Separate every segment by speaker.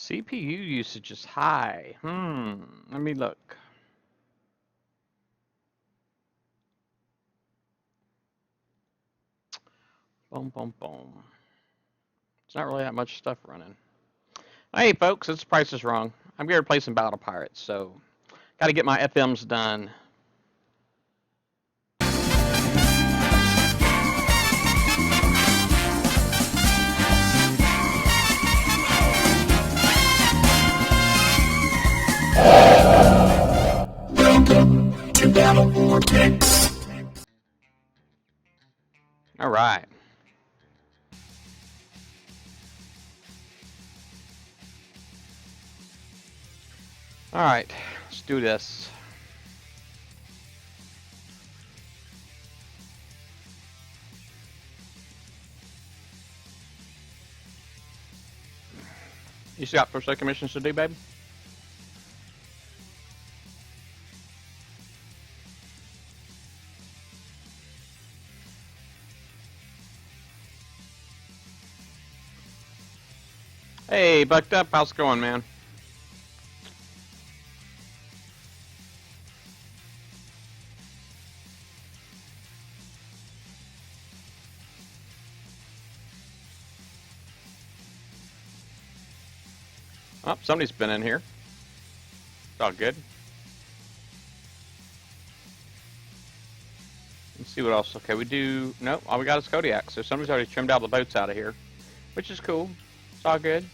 Speaker 1: CPU usage is high. Let me look. Boom, boom, boom. It's not really that much stuff running. Hey, folks, it's Price is Wrong. I'm here to play some Battle Pirates, so got to get my FMs done.
Speaker 2: Welcome to Battle Vortex.
Speaker 1: All right. All right, let's do this. You still got Forsaken missions to do, baby? Hey, Bucked Up, how's it going, man? Oh, somebody's been in here. It's all good. Let's see what else. Okay, we do. Nope, all we got is Kodiak. So somebody's already trimmed all the boats out of here, which is cool. It's all good.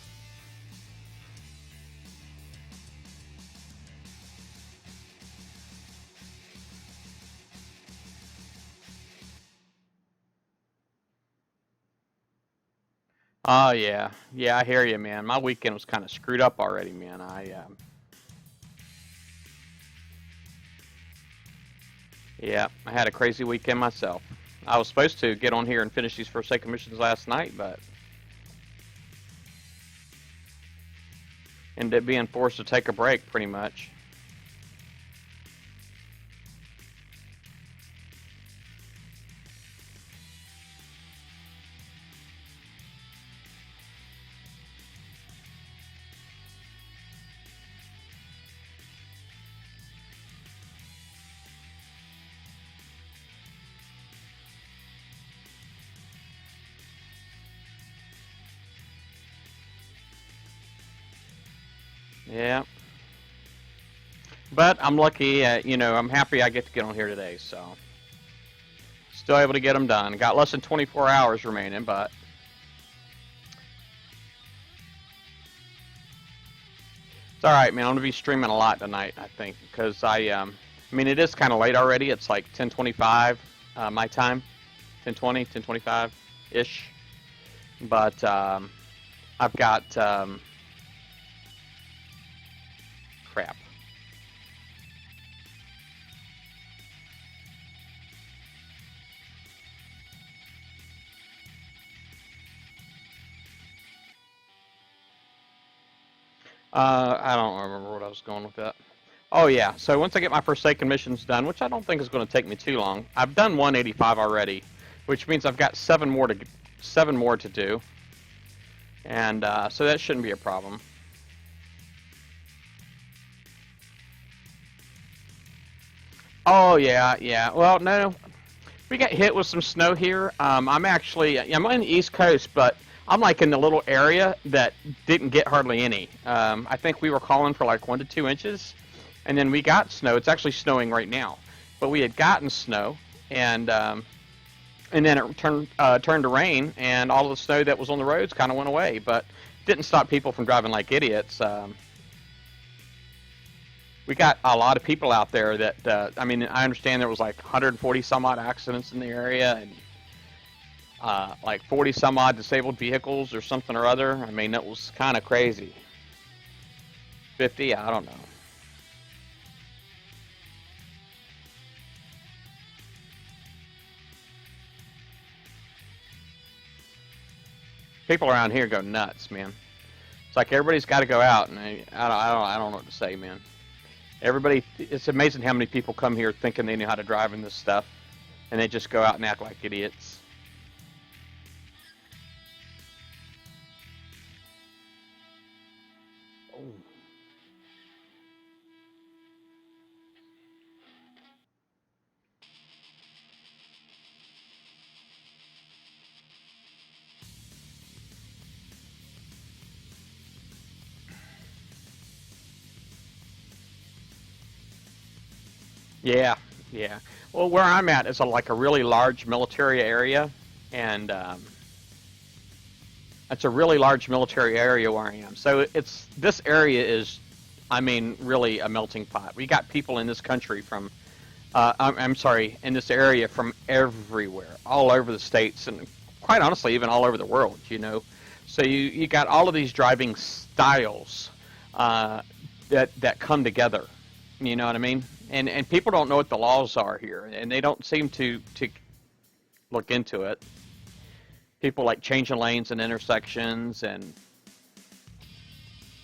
Speaker 1: Oh yeah, yeah, I hear you, man. My weekend was kind of screwed up already, man. Yeah, I had a crazy weekend myself. I was supposed to get on here and finish these Forsaken missions last night, but ended up being forced to take a break, pretty much. Yeah. But I'm lucky, I'm happy I get to get on here today, so. Still able to get them done. Got less than 24 hours remaining, but. It's alright, man. I'm going to be streaming a lot tonight, I think, because I mean, it is kind of late already. It's like 10:25 my time. 10:20, 10:25-ish. But I've got, crap. I don't remember what I was going with that. Oh yeah, so once I get my Forsaken missions done, which I don't think is going to take me too long, I've done 185 already, which means I've got seven more to do, and so that shouldn't be a problem. Oh yeah, yeah. Well, no, we got hit with some snow here. I'm on the East Coast, but I'm like in the little area that didn't get hardly any. I think we were calling for like 1 to 2 inches, and then we got snow. It's actually snowing right now, but we had gotten snow, and then it turned to rain, and all of the snow that was on the roads kind of went away, but didn't stop people from driving like idiots. We got a lot of people out there that I mean, I understand there was like 140 some odd accidents in the area, and like 40 some odd disabled vehicles or something or other. I mean, it was kind of crazy. 50, I don't know. People around here go nuts, man. It's like everybody's got to go out, and I don't know what to say, man. Everybody, it's amazing how many people come here thinking they know how to drive in this stuff, and they just go out and act like idiots. Yeah, yeah. Well, where I'm at is like a really large military area, and it's a really large military area where I am. So it's this area is, I mean, really a melting pot. We got people in this country from, I'm sorry, in this area from everywhere, all over the states, and quite honestly, even all over the world. So you got all of these driving styles uh, that come together. You know what I mean? And people don't know what the laws are here, and they don't seem to look into it. People like changing lanes and intersections, and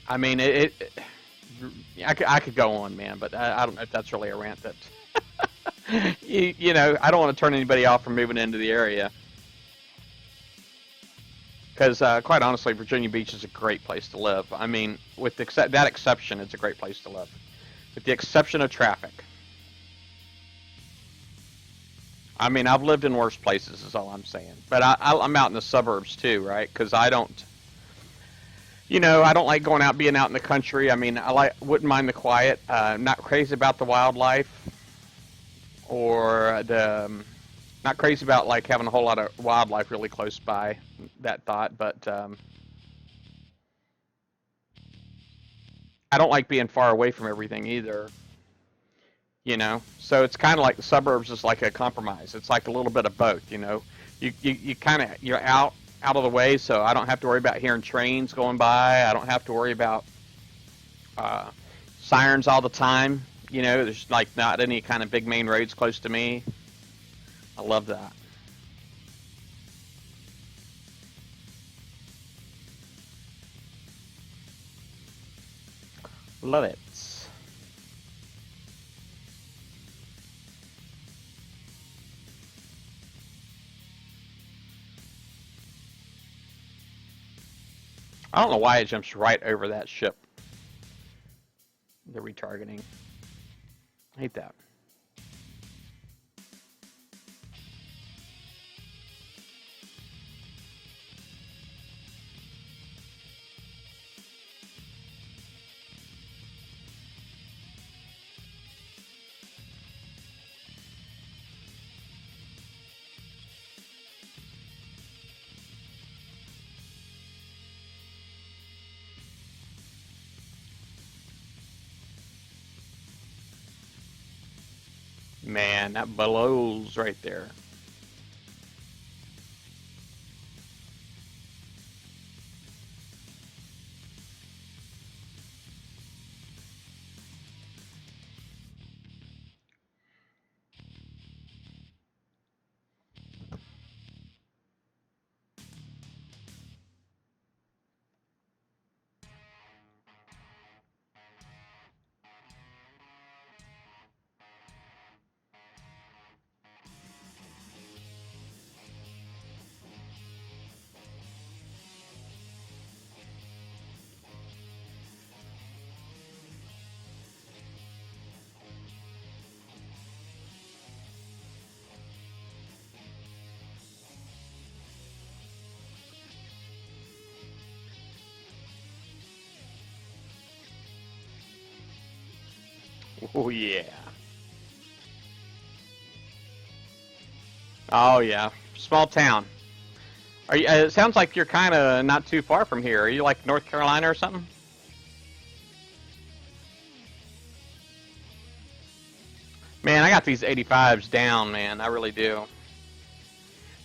Speaker 1: I mean I could go on, man, but I don't know if that's really a rant that I don't want to turn anybody off from moving into the area because quite honestly, Virginia Beach is a great place to live. I mean, with that exception, it's a great place to live, with the exception of traffic. I mean, I've lived in worse places, is all I'm saying. But I'm out in the suburbs too, right? Because I don't like going out, being out in the country. I mean, wouldn't mind the quiet. Not crazy about the wildlife, or not crazy about like having a whole lot of wildlife really close by. That thought, but I don't like being far away from everything either. So it's kind of like the suburbs is like a compromise. It's like a little bit of both. You kind of you're out of the way, so I don't have to worry about hearing trains going by. I don't have to worry about uh, sirens all the time. There's like not any kind of big main roads close to me. I love that. Love it. I don't know why it jumps right over that ship. The retargeting. I hate that. Man, that blows right there. Oh yeah. Oh yeah. Small town. Are you? It sounds like you're kind of not too far from here. Are you like North Carolina or something? Man, I got these 85s down, man. I really do.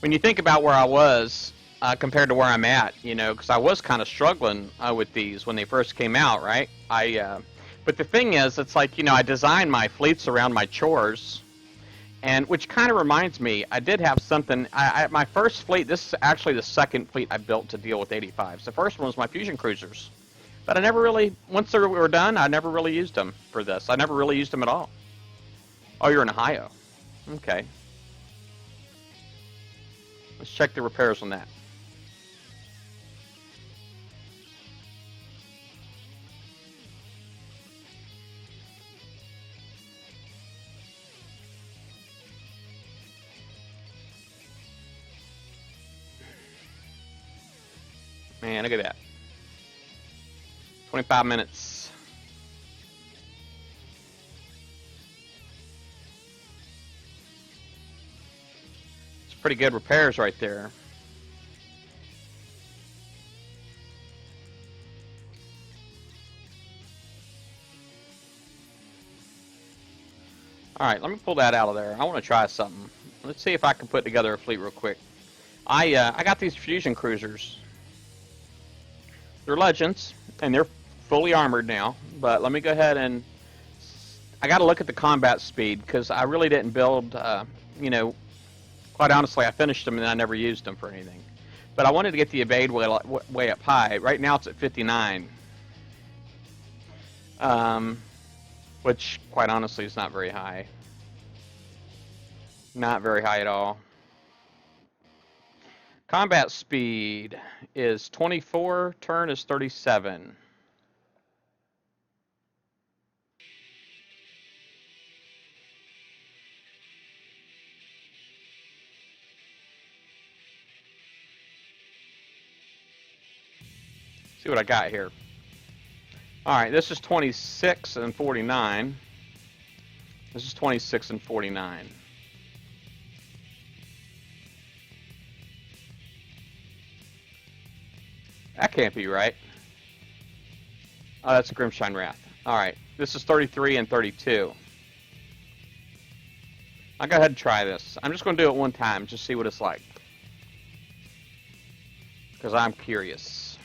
Speaker 1: When you think about where I was compared to where I'm at, because I was kind of struggling with these when they first came out, right? But the thing is, it's like I designed my fleets around my chores, and which kind of reminds me, I did have something. My first fleet. This is actually the second fleet I built to deal with 85s. The first one was my fusion cruisers, but I never really, once they were done, I never really used them for this. I never really used them at all. Oh, you're in Ohio. Okay. Let's check the repairs on that. Man, look at that. 25 minutes. It's pretty good repairs right there. Alright, let me pull that out of there. I want to try something. Let's see if I can put together a fleet real quick. I got these fusion cruisers. They're legends, and they're fully armored now. But let me go ahead and... I got to look at the combat speed, because I really didn't build, you know... Quite honestly, I finished them and I never used them for anything. But I wanted to get the evade way up high. Right now it's at 59. Which, quite honestly, is not very high. Not very high at all. Combat speed is 24, turn is 37. See what I got here. Alright, this is 26 and 49. This is 26 and 49. That can't be right. Oh, that's a Grimshine Wrath. Alright, this is 33 and 32. I'll go ahead and try this. I'm just going to do it one time, just see what it's like. Because I'm curious.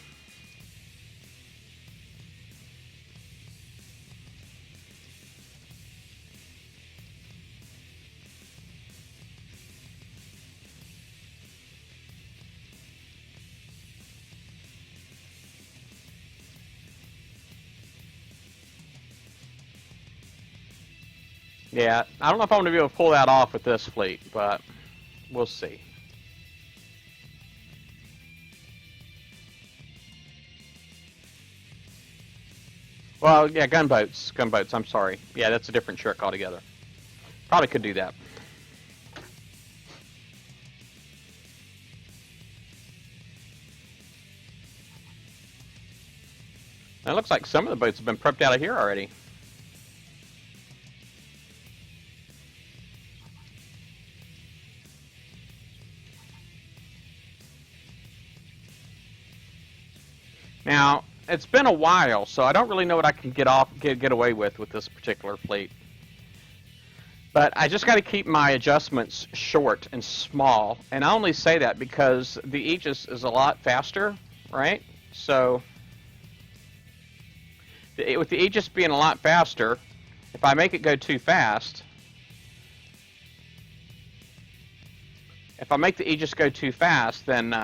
Speaker 1: Yeah, I don't know if I'm going to be able to pull that off with this fleet, but we'll see. Well, yeah, gunboats. Gunboats, I'm sorry. Yeah, that's a different trick altogether. Probably could do that. It looks like some of the boats have been prepped out of here already. Now, it's been a while, so I don't really know what I can get away with this particular fleet. But I just got to keep my adjustments short and small, and I only say that because the Aegis is a lot faster, right? So, with the Aegis being a lot faster, if I make it go too fast, if I make the Aegis go too fast, then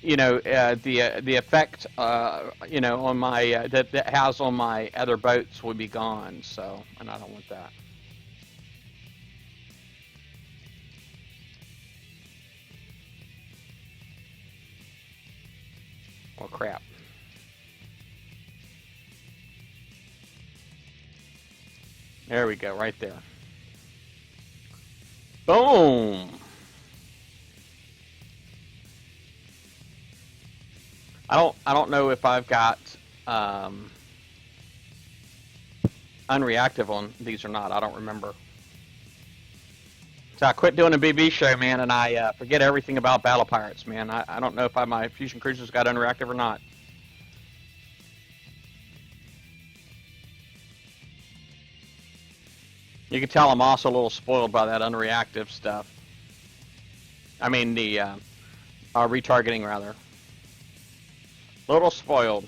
Speaker 1: you know, the effect, you know, on my that has on my other boats will be gone. So, and I don't want that. Oh crap! There we go, right there. Boom! I don't know if I've got unreactive on these or not. I don't remember. So I quit doing a BB show, man, and I forget everything about Battle Pirates, man. I don't know if my fusion cruisers got unreactive or not. You can tell I'm also a little spoiled by that unreactive stuff. I mean the retargeting rather. Little spoiled.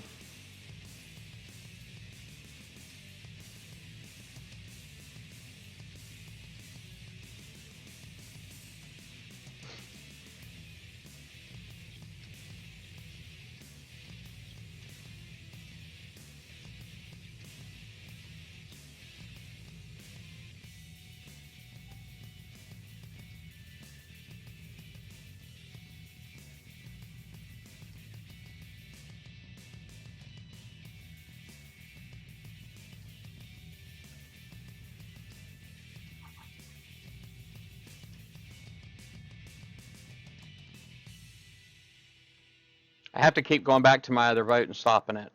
Speaker 1: I have to keep going back to my other boat and stopping it.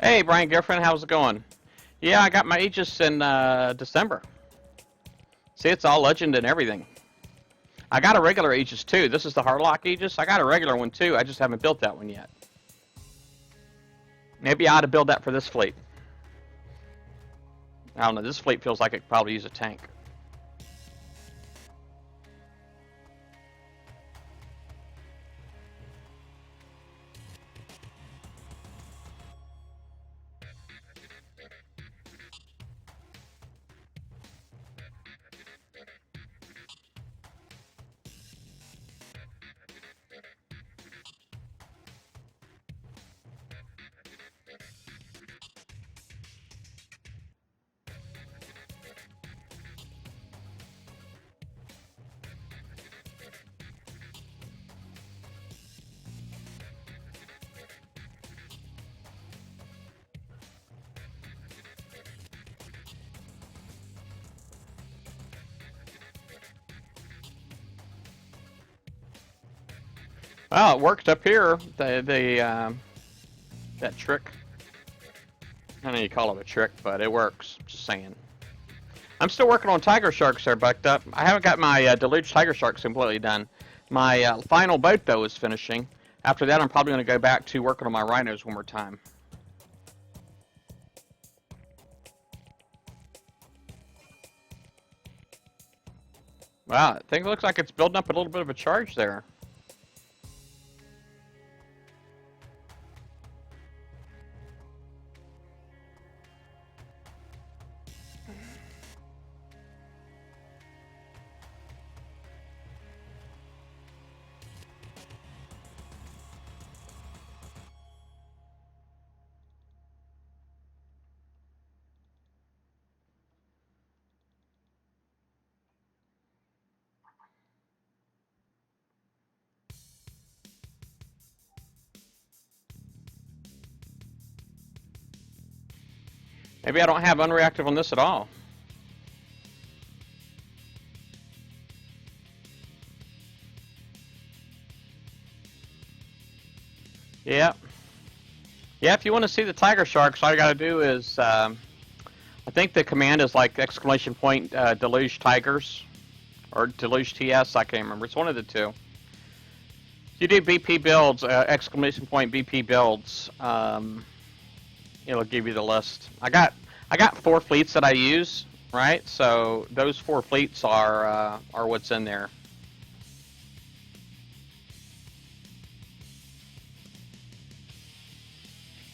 Speaker 1: Hey, Brian Gifford, how's it going? Yeah, I got my Aegis in December. See, it's all legend and everything. I got a regular Aegis too. This is the Hardlock Aegis. I got a regular one too. I just haven't built that one yet. Maybe I ought to build that for this fleet. I don't know. This fleet feels like it could probably use a tank. Well, it worked up here. That trick. I don't know you call it a trick, but it works. Just saying. I'm still working on Tiger Sharks there, Bucked Up. I haven't got my Deluge Tiger Sharks completely done. My final boat, though, is finishing. After that, I'm probably going to go back to working on my Rhinos one more time. Wow, I think it looks like it's building up a little bit of a charge there. Maybe I don't have unreactive on this at all. Yeah. Yeah, if you want to see the Tiger Sharks, all you got to do is, I think the command is like exclamation point Deluge Tigers, or Deluge TS, I can't remember. It's one of the two. If you do BP builds, exclamation point BP builds, it'll give you the list. I got 4 fleets that I use, right? So those 4 fleets are what's in there.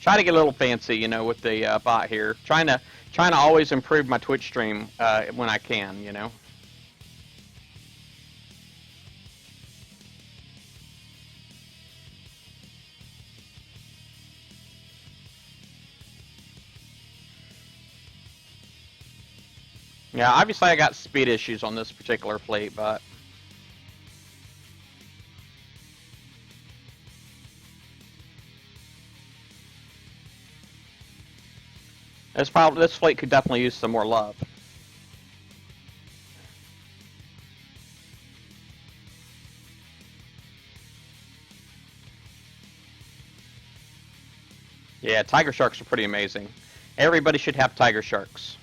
Speaker 1: Try to get a little fancy, you know, with the bot here. Trying to always improve my Twitch stream when I can, you know. Yeah, obviously I got speed issues on this particular fleet, but this fleet could definitely use some more love. Yeah, tiger sharks are pretty amazing. Everybody should have tiger sharks.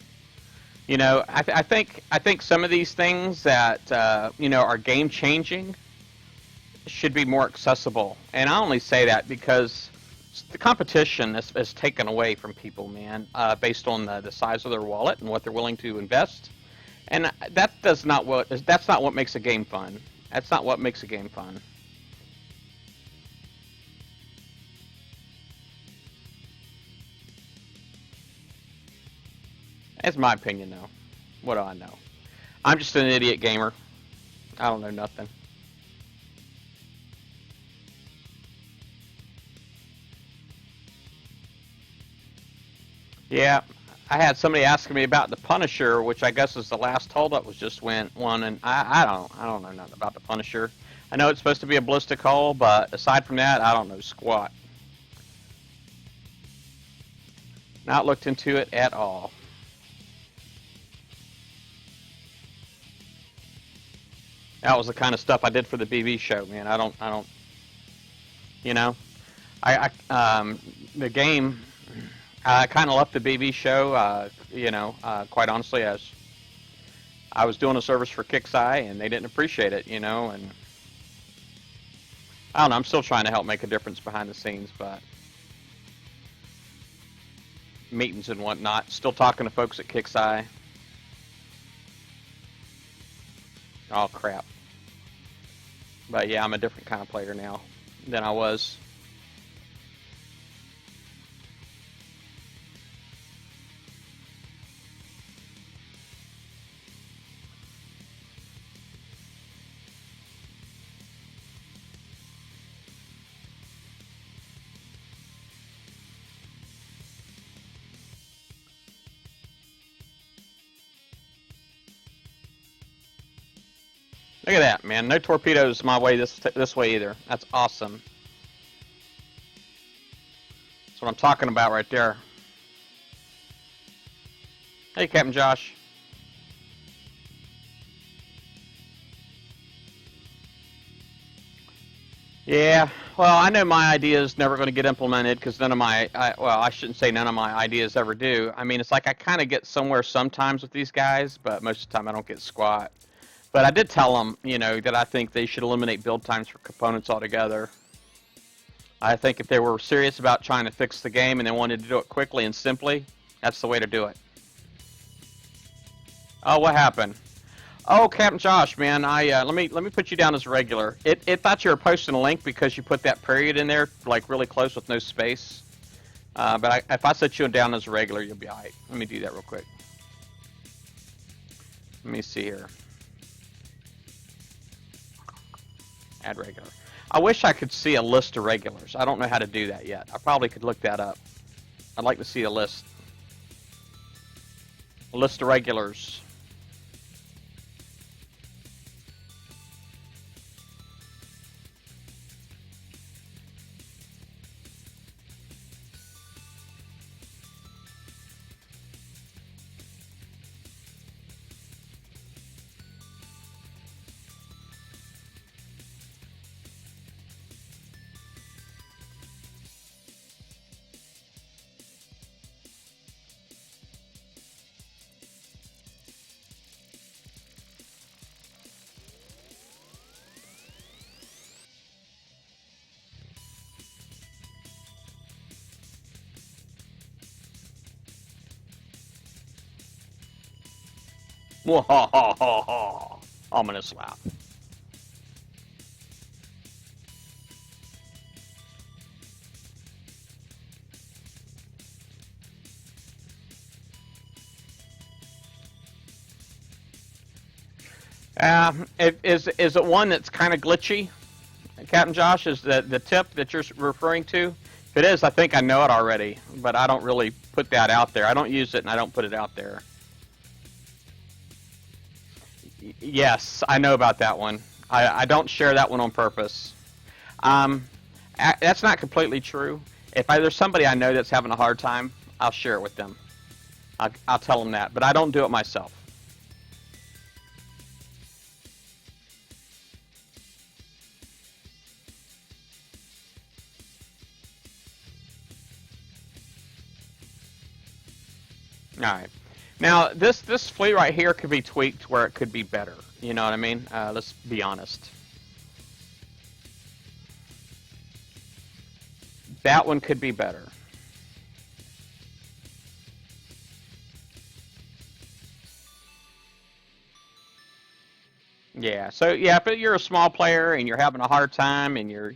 Speaker 1: You know, I think some of these things that are game changing should be more accessible. And I only say that because the competition is taken away from people, man, based on the size of their wallet and what they're willing to invest. And that's not what makes a game fun. That's not what makes a game fun. That's my opinion, though. What do I know? I'm just an idiot gamer. I don't know nothing. Yeah, I had somebody asking me about the Punisher, which I guess is the last holdup was just went one, and I don't know nothing about the Punisher. I know it's supposed to be a ballistic hull, but aside from that, I don't know squat. Not looked into it at all. That was the kind of stuff I did for the BB show, man. I don't, you know, the game. I kind of left the BB show, quite honestly, as I was doing a service for Kixeye, and they didn't appreciate it, and I don't know. I'm still trying to help make a difference behind the scenes, but meetings and whatnot. Still talking to folks at Kixeye. Oh crap! But yeah, I'm a different kind of player now than I was. Look at that, man. No torpedoes my way this way either. That's awesome. That's what I'm talking about right there. Hey, Captain Josh. Yeah, well, I know my idea is never going to get implemented because none of well, I shouldn't say none of my ideas ever do. I mean, it's like I kind of get somewhere sometimes with these guys, but most of the time I don't get squat. But I did tell them, that I think they should eliminate build times for components altogether. I think if they were serious about trying to fix the game and they wanted to do it quickly and simply, that's the way to do it. Oh, what happened? Oh, Captain Josh, man, I let me put you down as a regular. It thought you were posting a link because you put that period in there, like really close with no space. But if I set you down as a regular, you'll be alright. Let me do that real quick. Let me see here. Add regular. I wish I could see a list of regulars. I don't know how to do that yet. I probably could look that up. I'd like to see a list. A list of regulars. Whoa, ominous laugh. Is it one that's kind of glitchy, Captain Josh? Is the tip that you're referring to? If it is, I think I know it already, but I don't really put that out there. I don't use it, and I don't put it out there. Yes, I know about that one. I don't share that one on purpose. Um, that's not completely true. If there's somebody I know that's having a hard time, I'll share it with them. I'll tell them that, but I don't do it myself. All right. Now this fleet right here could be tweaked where it could be better. You know what I mean? Let's be honest. That one could be better. Yeah. So yeah, if you're a small player and you're having a hard time and you're,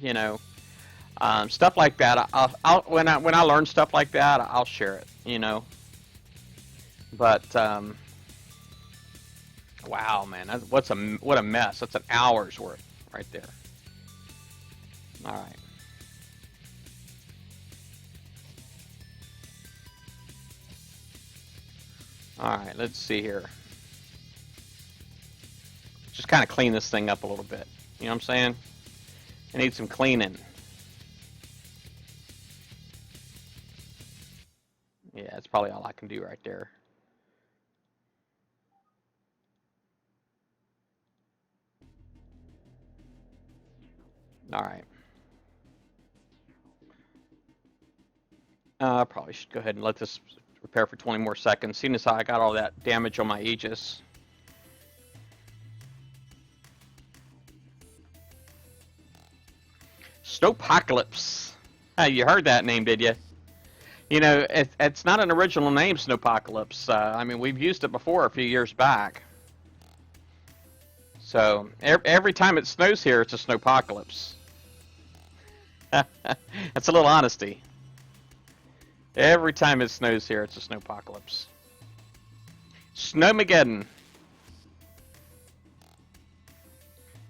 Speaker 1: stuff like that, when I learn stuff like that, I'll share it. But wow, man, what a mess. That's an hour's worth right there. All right. All right. Let's see here. Just kind of clean this thing up a little bit. You know what I'm saying? I need some cleaning. Yeah, that's probably all I can do right there. All right. I probably should go ahead and let this repair for 20 more seconds, seeing as how I got all that damage on my Aegis. Snowpocalypse. You heard that name, did you? It's not an original name, Snowpocalypse. I mean, we've used it before a few years back. So every time it snows here, it's a snowpocalypse. That's a little honesty. Every time it snows here, it's a snowpocalypse. Snowmageddon.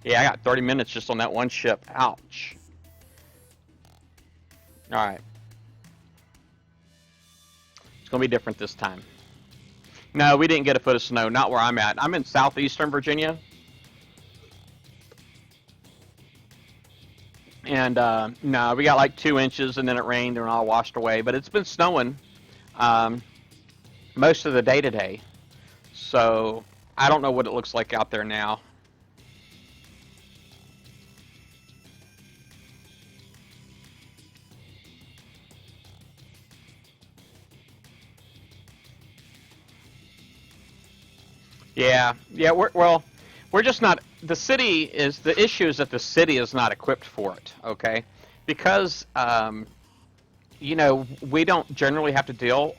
Speaker 1: Yeah, I got 30 minutes just on that one ship. Ouch. Alright. It's going to be different this time. No, we didn't get a foot of snow. Not where I'm at. I'm in southeastern Virginia. And, no, we got like 2 inches, and then it rained, and all washed away. But it's been snowing most of the day today. So, I don't know what it looks like out there now. Yeah, we're just not, the issue is that the city is not equipped for it, okay? Because, we don't generally have to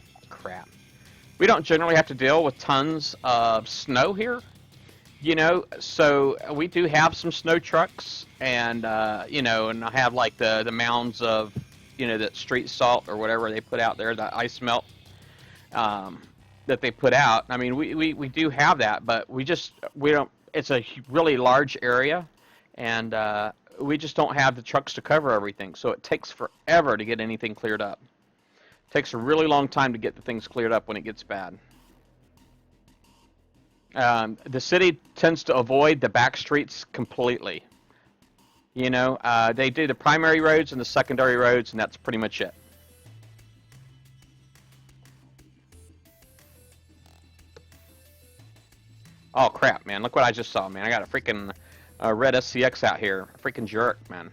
Speaker 1: we don't generally have to deal with tons of snow here, so we do have some snow trucks, and, and I have like the mounds of, that street salt or whatever they put out there, the ice melt, that they put out. I mean, we do have that, but we don't, it's a really large area, and we just don't have the trucks to cover everything, so it takes forever to get anything cleared up. It takes a really long time to get the things cleared up when it gets bad. The city tends to avoid the back streets completely. They do the primary roads and the secondary roads, and that's pretty much it. Oh crap, man! Look what I just saw, man. I got a freaking red SCX out here. A freaking jerk, man.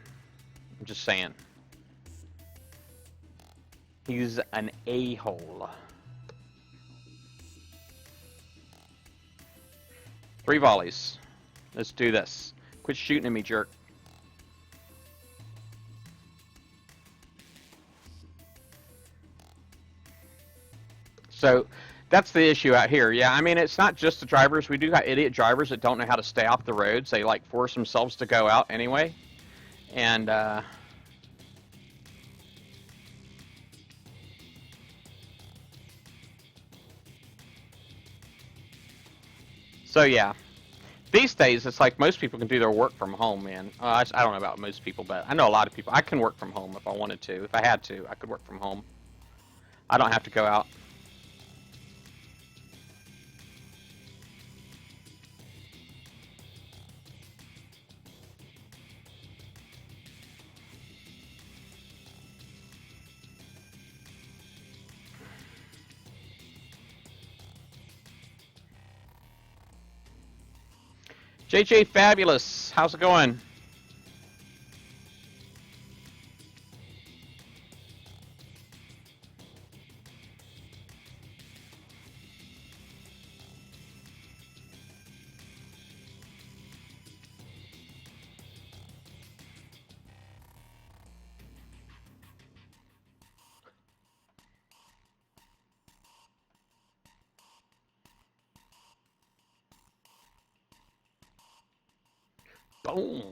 Speaker 1: I'm just saying. He's an a-hole. 3 volleys. Let's do this. Quit shooting at me, jerk. So that's the issue out here. Yeah, I mean, it's not just the drivers. We do got idiot drivers that don't know how to stay off the roads. They like force themselves to go out anyway. And so yeah, these days it's like most people can do their work from home, man. I don't know about most people, but I know a lot of people. I can work from home if I wanted to. If I had to, I could work from home. I don't have to go out. JJ Fabulous, how's it going? Boom.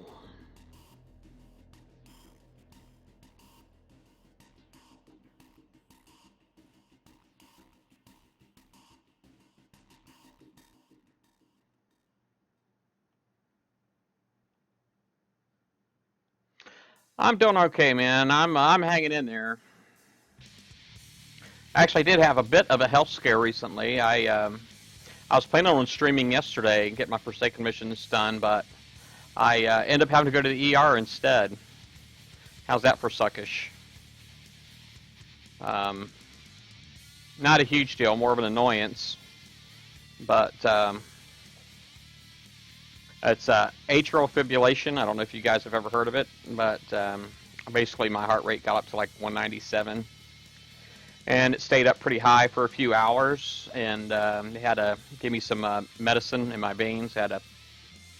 Speaker 1: I'm doing okay, man. I'm hanging in there. Actually, I did have a bit of a health scare recently. I was planning on streaming yesterday and get my Forsaken missions done, but I ended up having to go to the ER instead. How's that for suckish? Um, Not a huge deal, more of an annoyance, but it's atrial fibrillation. I don't know if you guys have ever heard of it, but basically my heart rate got up to like 197, and it stayed up pretty high for a few hours. And they had to give me some medicine in my veins. Had a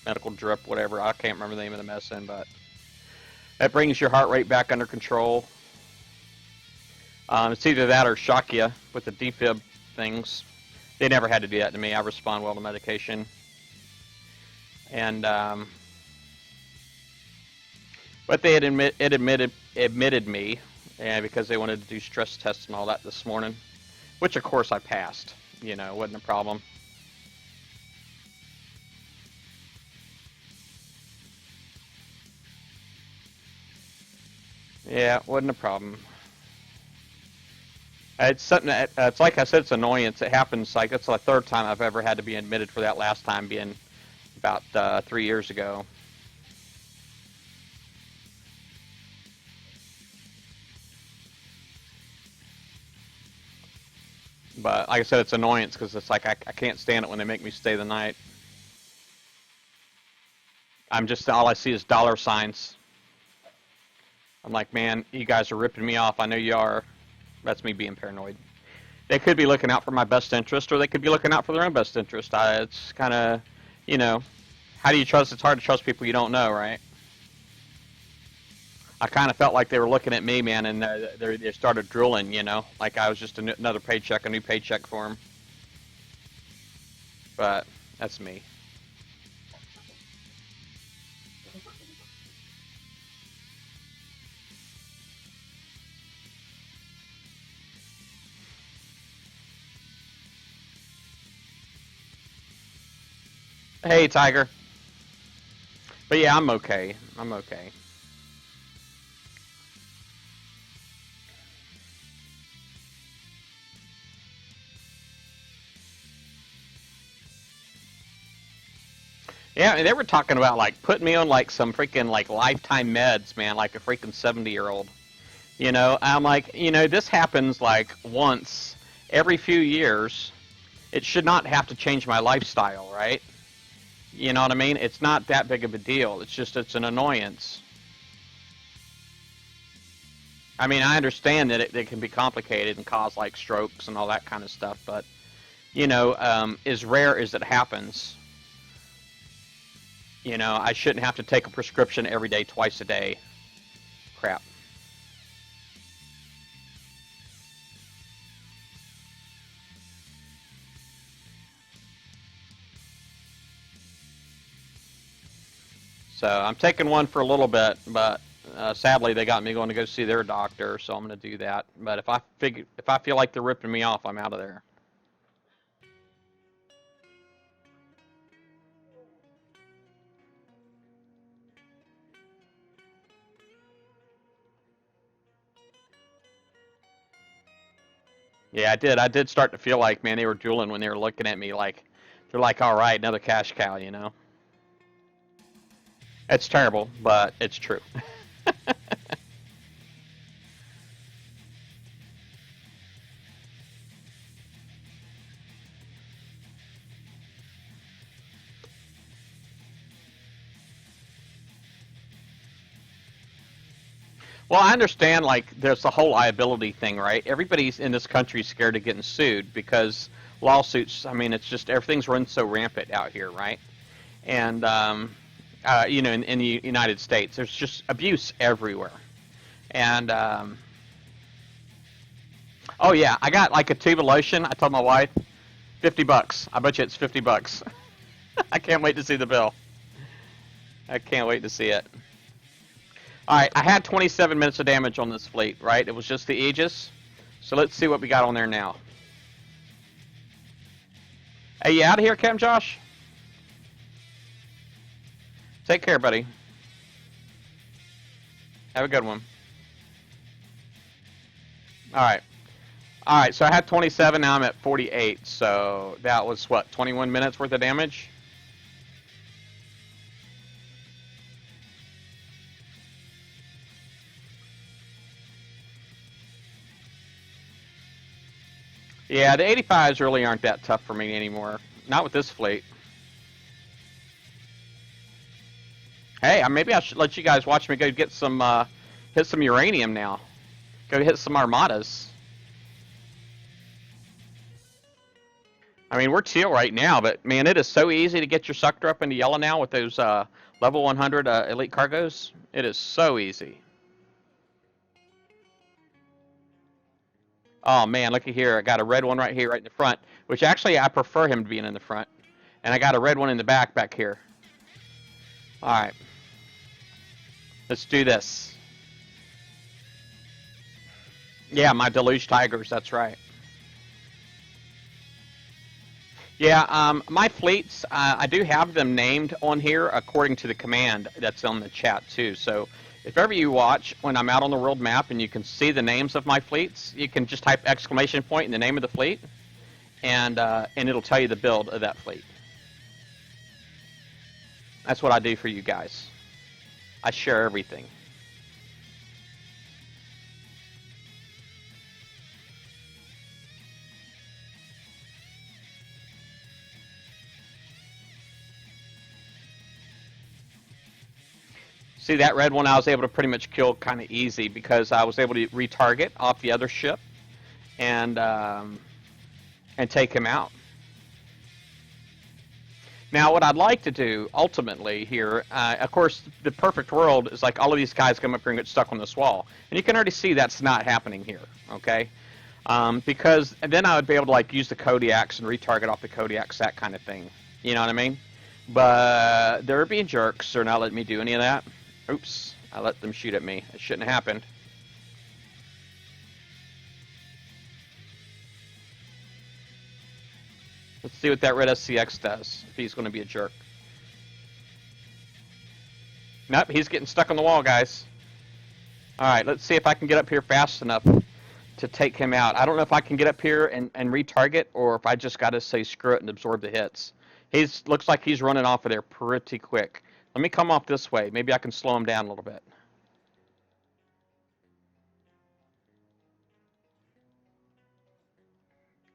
Speaker 1: medical drip, whatever. I can't remember the name of the medicine, but it brings your heart rate back under control. It's either that or shock you with the defib things. They never had to do that to me. I respond well to medication. And but they had admitted me, and because they wanted to do stress tests and all that this morning, which of course I passed. You know, wasn't a problem. Yeah, wasn't a problem. It's something that, it's like I said, it's annoyance. It happens like it's the third time I've ever had to be admitted for that. Last time being about 3 years ago. But like I said, it's annoyance because it's like I can't stand it when they make me stay the night. I'm just all I see is dollar signs. I'm like, man, you guys are ripping me off. I know you are. That's me being paranoid. They could be looking out for my best interest, or they could be looking out for their own best interest. It's kind of, you know, how do you trust? It's hard to trust people you don't know, right? I kind of felt like they were looking at me, man, and they started drooling, you know, like I was just another paycheck, a new paycheck for them. But that's me. Hey, Tiger. But yeah, I'm okay. I'm okay. Yeah, and they were talking about like putting me on like some freaking like lifetime meds, man, like a freaking 70-year-old. You know, I'm like, you know, this happens like once every few years. It should not have to change my lifestyle, right? You know what I mean? It's not that big of a deal. It's just it's an annoyance. I mean, I understand that it can be complicated and cause like strokes and all that kind of stuff, but you know, as rare as it happens, you know, I shouldn't have to take a prescription every day, twice a day. Crap. So I'm taking one for a little bit, but sadly they got me going to go see their doctor, so I'm going to do that. But if I feel like they're ripping me off, I'm out of there. Yeah, I did. I did start to feel like, man, they were drooling when they were looking at me like they're like, all right, another cash cow, you know. It's terrible, but it's true. Well, I understand, like, there's the whole liability thing, right? Everybody's in this country scared of getting sued because lawsuits, I mean, it's just everything's run so rampant out here, right? And, you know, in the United States, there's just abuse everywhere. And, oh, yeah, I got like a tube of lotion. I told my wife, $50. I bet you it's $50. I can't wait to see the bill. I can't wait to see it. All right, I had 27 minutes of damage on this fleet, right? It was just the Aegis. So let's see what we got on there now. Hey, you out of here, Captain Josh? Take care, buddy. Have a good one. All right. All right, so I had 27, now I'm at 48. So that was, what, 21 minutes worth of damage? Yeah, the 85s really aren't that tough for me anymore. Not with this fleet. Hey, maybe I should let you guys watch me go get some, hit some uranium now. Go hit some armadas. I mean, we're teal right now, but man, it is so easy to get your sucker up into yellow now with those level 100 elite cargos. It is so easy. Oh man, look at here. I got a red one right here, right in the front, which actually I prefer him being in the front. And I got a red one in the back here. All right. Let's do this. Yeah, my Deluge Tigers, that's right. Yeah, my fleets, I do have them named on here according to the command that's on the chat too. So if ever you watch when I'm out on the world map and you can see the names of my fleets, you can just type exclamation point in the name of the fleet, and it'll tell you the build of that fleet. That's what I do for you guys. I share everything. See that red one I was able to pretty much kill kind of easy because I was able to retarget off the other ship and take him out. Now what I'd like to do ultimately here, of course the perfect world is like all of these guys come up here and get stuck on this wall. And you can already see that's not happening here, okay? Because then I would be able to like use the Kodiaks and retarget off the Kodiaks, that kind of thing. You know what I mean? But they're being jerks. They're not letting me do any of that. Oops, I let them shoot at me. It shouldn't have happened. Let's see what that red SCX does, if he's going to be a jerk. Nope, he's getting stuck on the wall, guys. Alright, let's see if I can get up here fast enough to take him out. I don't know if I can get up here and retarget, or if I just got to say screw it and absorb the hits. Looks like he's running off of there pretty quick. Let me come off this way. Maybe I can slow him down a little bit.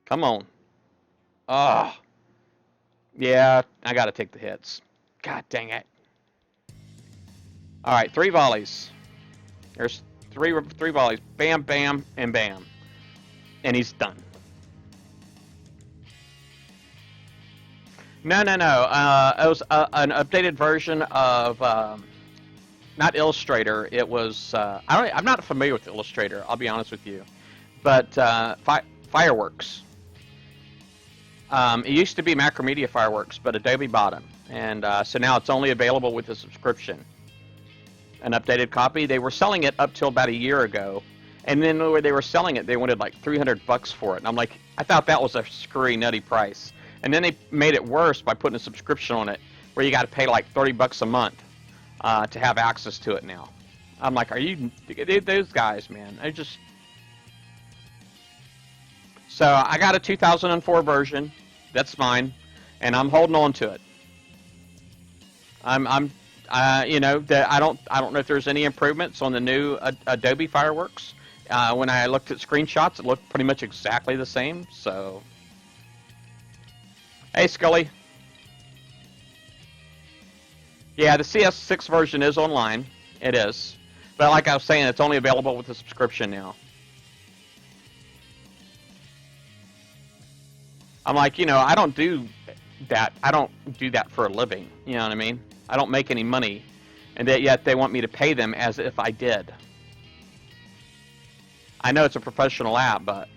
Speaker 1: Come on. Ah. Oh. Yeah, I got to take the hits. God dang it. All right, 3 volleys. There's three volleys. Bam, bam, and bam. And he's done. No. It was an updated version of not Illustrator. It was I'm not familiar with Illustrator. I'll be honest with you, but Fireworks. It used to be Macromedia Fireworks, but Adobe bought them, and so now it's only available with a subscription. An updated copy. They were selling it up till about a year ago, and then where they were selling it, they wanted like $300 for it, and I'm like, I thought that was a screwy nutty price. And then they made it worse by putting a subscription on it, where you got to pay like $30 a month to have access to it now. I'm like, are you those guys, man? They just. So I got a 2004 version. That's mine, and I'm holding on to it. You know, that I don't know if there's any improvements on the new Adobe Fireworks. When I looked at screenshots, it looked pretty much exactly the same. So. Hey, Scully. Yeah, the CS6 version is online. It is. But like I was saying, it's only available with a subscription now. I'm like, you know, I don't do that. I don't do that for a living. You know what I mean? I don't make any money. And yet they want me to pay them as if I did. I know it's a professional app, but...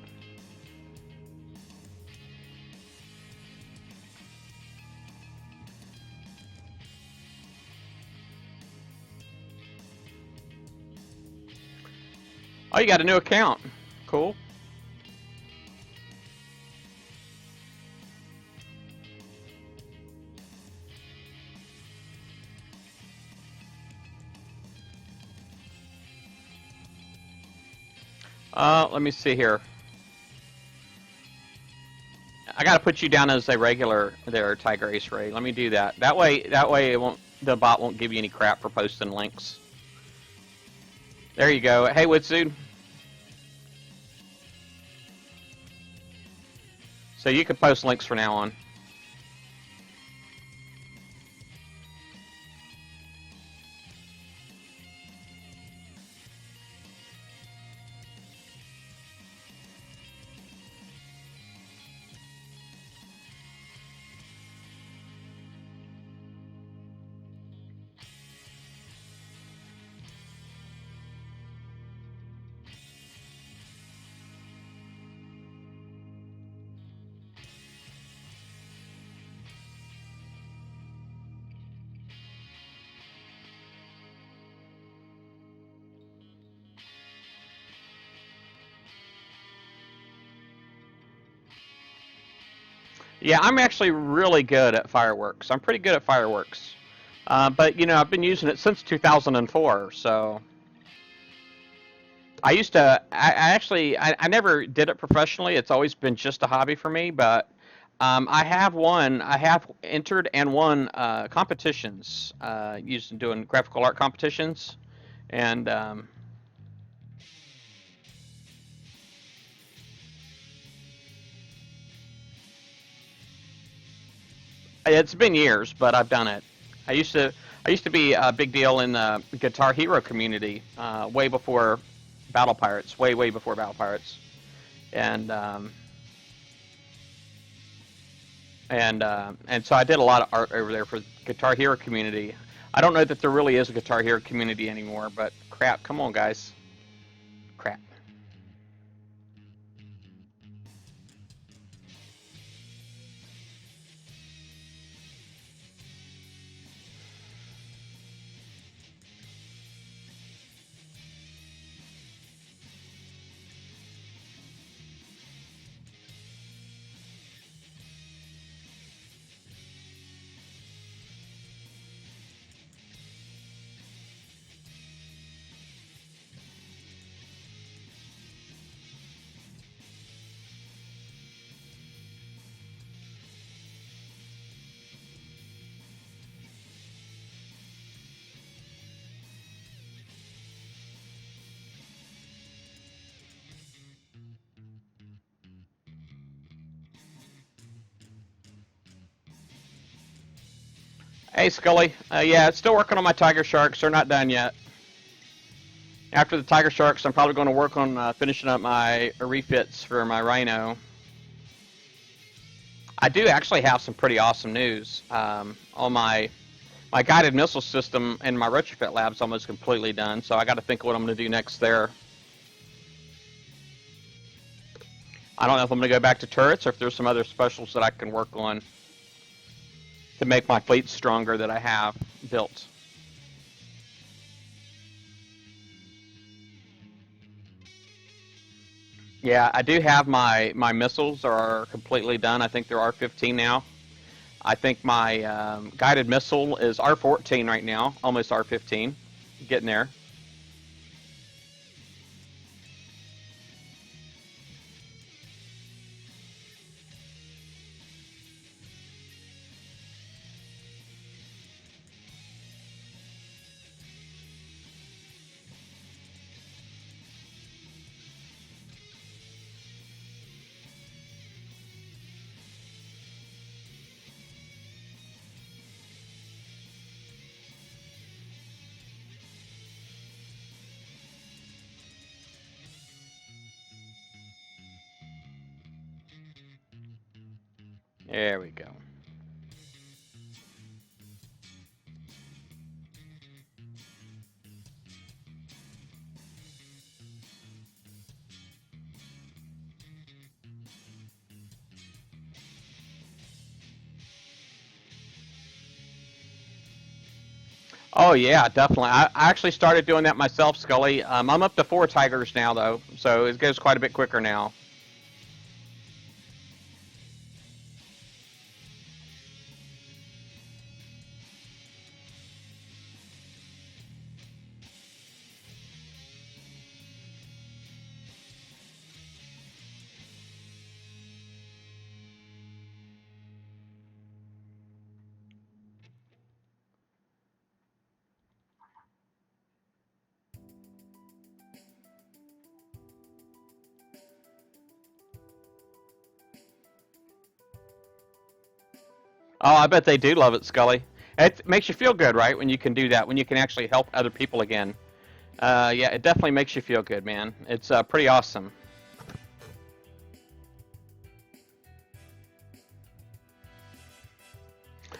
Speaker 1: you got a new account. Cool. Let me see here. I gotta put you down as a regular there, Tiger Ace Ray. Let me do that. That way, the bot won't give you any crap for posting links. There you go. Hey, Witsude. So you can post links from now on. Yeah, I'm actually really good at fireworks. I'm pretty good at fireworks. But you know, I've been using it since 2004. So I used to. I never did it professionally. It's always been just a hobby for me. But I have won. I have entered and won competitions using doing graphical art competitions, and it's been years, but I've done it. I used to. I used to be a big deal in the Guitar Hero community way before Battle Pirates. Way before Battle Pirates, and and so I did a lot of art over there for the Guitar Hero community. I don't know that there really is a Guitar Hero community anymore, but crap, come on, guys, crap. Hey, Scully. Yeah, it's still working on my Tiger Sharks. They're not done yet. After the Tiger Sharks, I'm probably going to work on finishing up my refits for my Rhino. I do actually have some pretty awesome news. On my guided missile system and my retrofit lab's almost completely done, so I got to think what I'm going to do next there. I don't know if I'm going to go back to turrets or if there's some other specials that I can work on to make my fleet stronger that I have built. Yeah, I do have my missiles are completely done. I think they're R-15 now. I think my guided missile is R-14 right now, almost R-15, getting there. There we go. Oh yeah, definitely. I actually started doing that myself, Scully. I'm up to 4 tigers now, though, so it goes quite a bit quicker now. Oh, I bet they do love it, Scully. It makes you feel good, right? When you can do that, when you can actually help other people again. Yeah, it definitely makes you feel good, man. It's pretty awesome.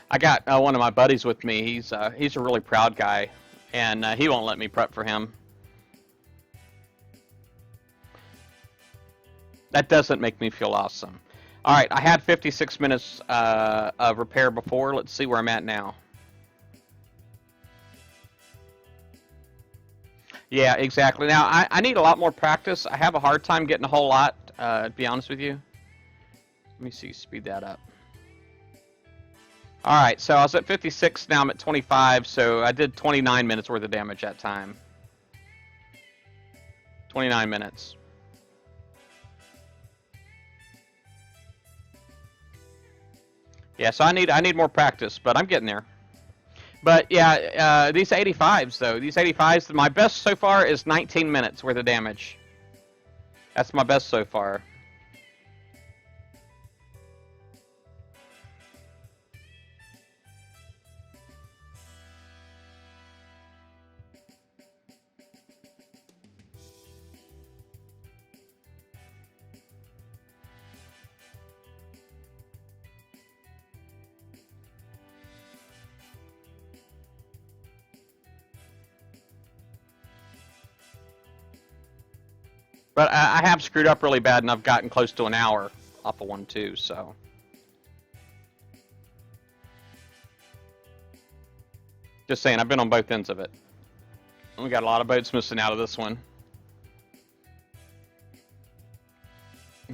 Speaker 1: I got one of my buddies with me. He's a really proud guy, and he won't let me prep for him. That doesn't make me feel awesome. All right, I had 56 minutes of repair before. Let's see where I'm at now. Yeah, exactly. Now, I need a lot more practice. I have a hard time getting a whole lot, to be honest with you. Let me see, speed that up. All right, so I was at 56, now I'm at 25, so I did 29 minutes worth of damage that time. 29 minutes. Yeah, so I need more practice, but I'm getting there. But yeah, these 85s though, these 85s, my best so far is 19 minutes worth of damage. That's my best so far. But I have screwed up really bad, and I've gotten close to an hour off of one too. So just saying, I've been on both ends of it. We got a lot of boats missing out of this one.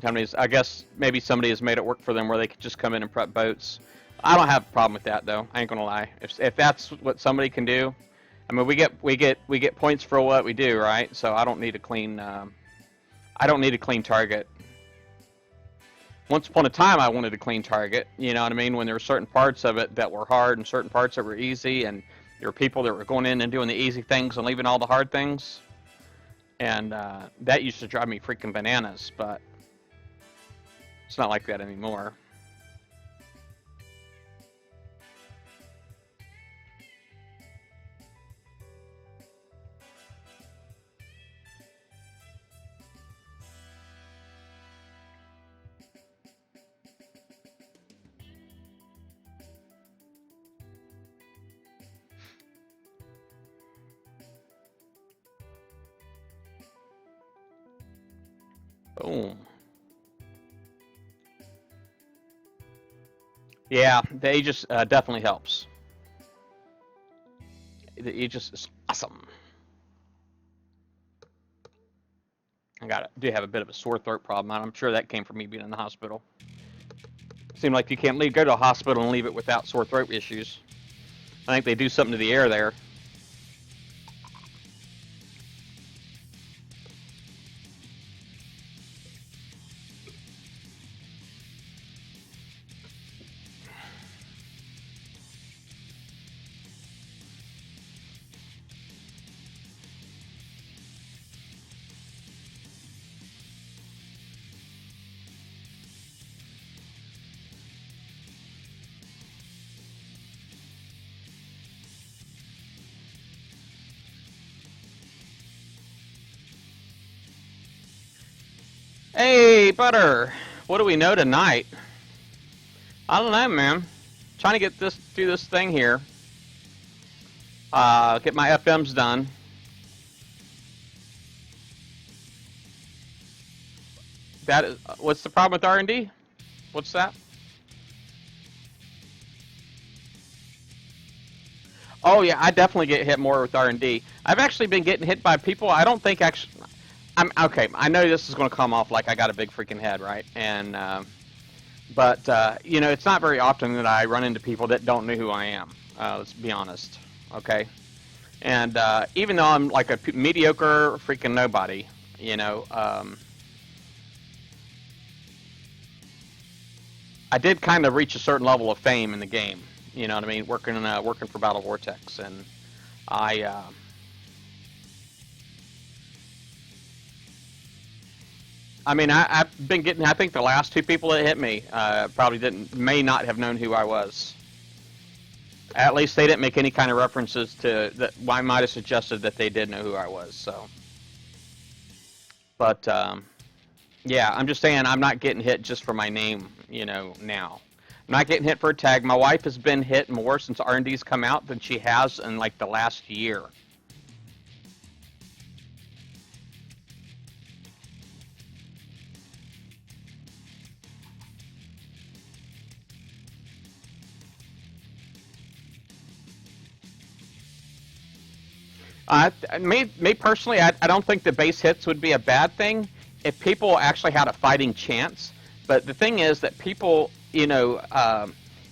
Speaker 1: Companies, I guess maybe somebody has made it work for them where they could just come in and prep boats. I don't have a problem with that though. I ain't gonna lie. If that's what somebody can do, I mean we get points for what we do, right? So I don't need a clean I don't need a clean target. Once upon a time, I wanted a clean target. You know what I mean? When there were certain parts of it that were hard and certain parts that were easy, and there were people that were going in and doing the easy things and leaving all the hard things, and that used to drive me freaking bananas. But it's not like that anymore. Boom. Yeah, the Aegis definitely helps. The Aegis is awesome. Do have a bit of a sore throat problem, and I'm sure that came from me being in the hospital. Seemed like you can't go to a hospital and leave it without sore throat issues. I think they do something to the air there. Hey, Butter. What do we know tonight? I don't know, man. Trying to get this do this thing here. Get my FMs done. That is, what's the problem with R&D? What's that? Oh yeah, I definitely get hit more with R&D. I've actually been getting hit by people I don't think actually. I'm okay. I know this is going to come off like I got a big freaking head, right? And but you know, it's not very often that I run into people that don't know who I am. Let's be honest, okay? And even though I'm like a mediocre freaking nobody, you know, I did kind of reach a certain level of fame in the game. You know what I mean? Working for Battle Vortex, and I. I mean, I've been getting. I think the last two people that hit me probably may not have known who I was. At least they didn't make any kind of references to that. I might have suggested that they did know who I was. So, but yeah, I'm just saying I'm not getting hit just for my name. You know, now I'm not getting hit for a tag. My wife has been hit more since R&D's come out than she has in like the last year. Me personally, I don't think the base hits would be a bad thing if people actually had a fighting chance. But the thing is that people, you know,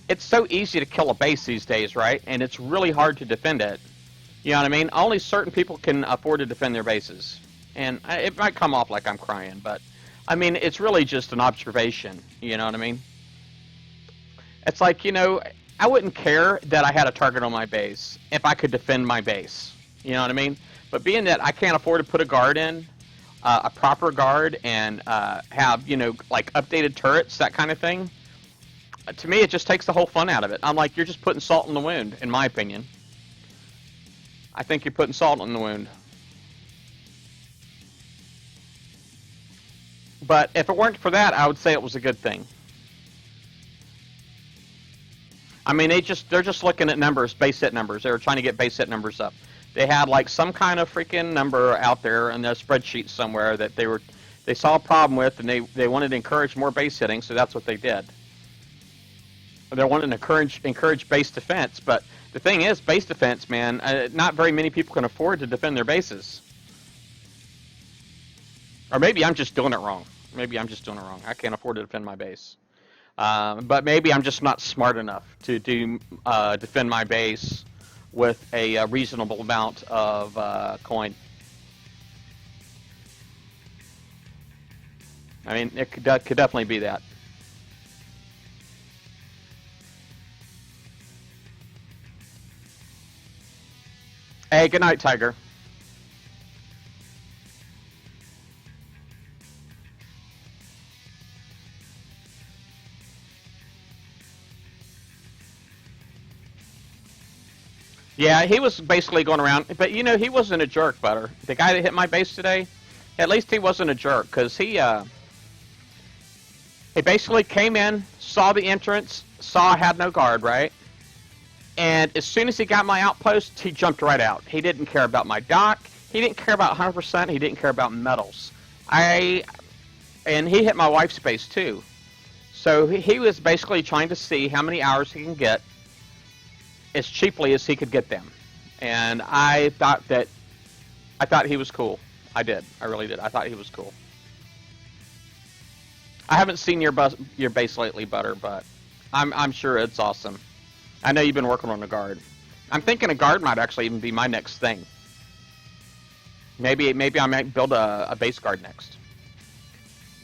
Speaker 1: it's so easy to kill a base these days, right? And it's really hard to defend it. You know what I mean? Only certain people can afford to defend their bases. And it might come off like I'm crying, but I mean, it's really just an observation. You know what I mean? It's like, you know, I wouldn't care that I had a target on my base if I could defend my base. You know what I mean? But being that I can't afford to put a guard in, a proper guard, and have, you know, like updated turrets, that kind of thing, to me it just takes the whole fun out of it. I'm like, you're just putting salt in the wound, in my opinion. I think you're putting salt in the wound. But if it weren't for that, I would say it was a good thing. I mean, they're just looking at numbers, base hit numbers. They were trying to get base hit numbers up. They had like some kind of freaking number out there in their spreadsheet somewhere that they saw a problem with, and they wanted to encourage more base hitting, so that's what they did. They wanted to encourage base defense, but the thing is, base defense, man, not very many people can afford to defend their bases. Or maybe I'm just doing it wrong. Maybe I'm just doing it wrong. I can't afford to defend my base. But maybe I'm just not smart enough to defend my base with a reasonable amount of coin. I mean, it could definitely be that. Hey, good night, Tiger. Yeah, he was basically going around, but you know, he wasn't a jerk, Butter. The guy that hit my base today, at least he wasn't a jerk, because he basically came in, saw the entrance, saw I had no guard, right? And as soon as he got my outpost, he jumped right out. He didn't care about my dock. He didn't care about 100%. He didn't care about metals. And he hit my wife's base too. So he was basically trying to see how many hours he can get as cheaply as he could get them. And I thought he was cool. I did. I really did. I thought he was cool. I haven't seen your base lately, Butter, but I'm sure it's awesome. I know you've been working on a guard. I'm thinking a guard might actually even be my next thing. Maybe I might build a base guard next.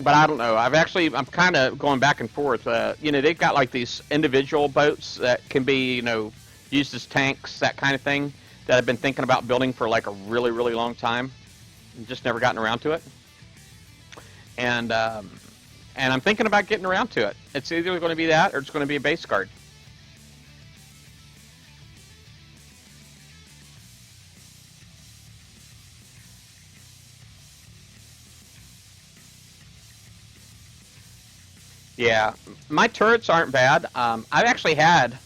Speaker 1: But I don't know. I'm kind of going back and forth. You know, they've got like these individual boats that can be, you know, used as tanks, that kind of thing, that I've been thinking about building for like a really, really long time. Just never gotten around to it. And I'm thinking about getting around to it. It's either going to be that or it's going to be a base guard. Yeah, my turrets aren't bad. I've actually had.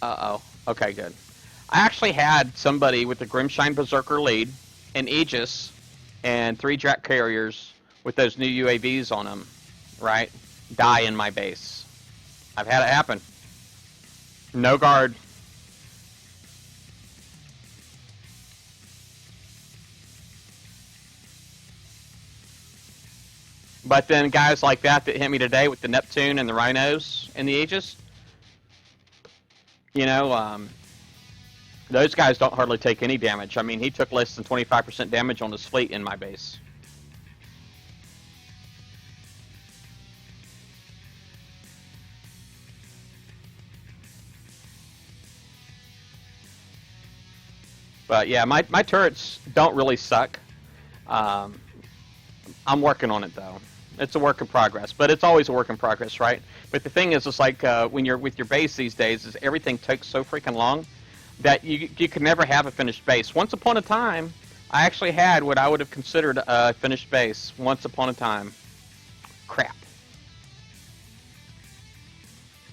Speaker 1: Uh-oh. Okay, good. I actually had somebody with the Grimshine Berserker lead, an Aegis, and 3 Jack carriers with those new UAVs on them, right? Die in my base. I've had it happen. No guard. But then guys like that hit me today with the Neptune and the Rhinos and the Aegis, you know, those guys don't hardly take any damage. I mean, he took less than 25% damage on his fleet in my base. But yeah, my turrets don't really suck. Um, I'm working on it though. It's a work in progress, but it's always a work in progress, right? But the thing is, it's like when you're with your base these days, is everything takes so freaking long that you can never have a finished base. Once upon a time, I actually had what I would have considered a finished base. Once upon a time, crap.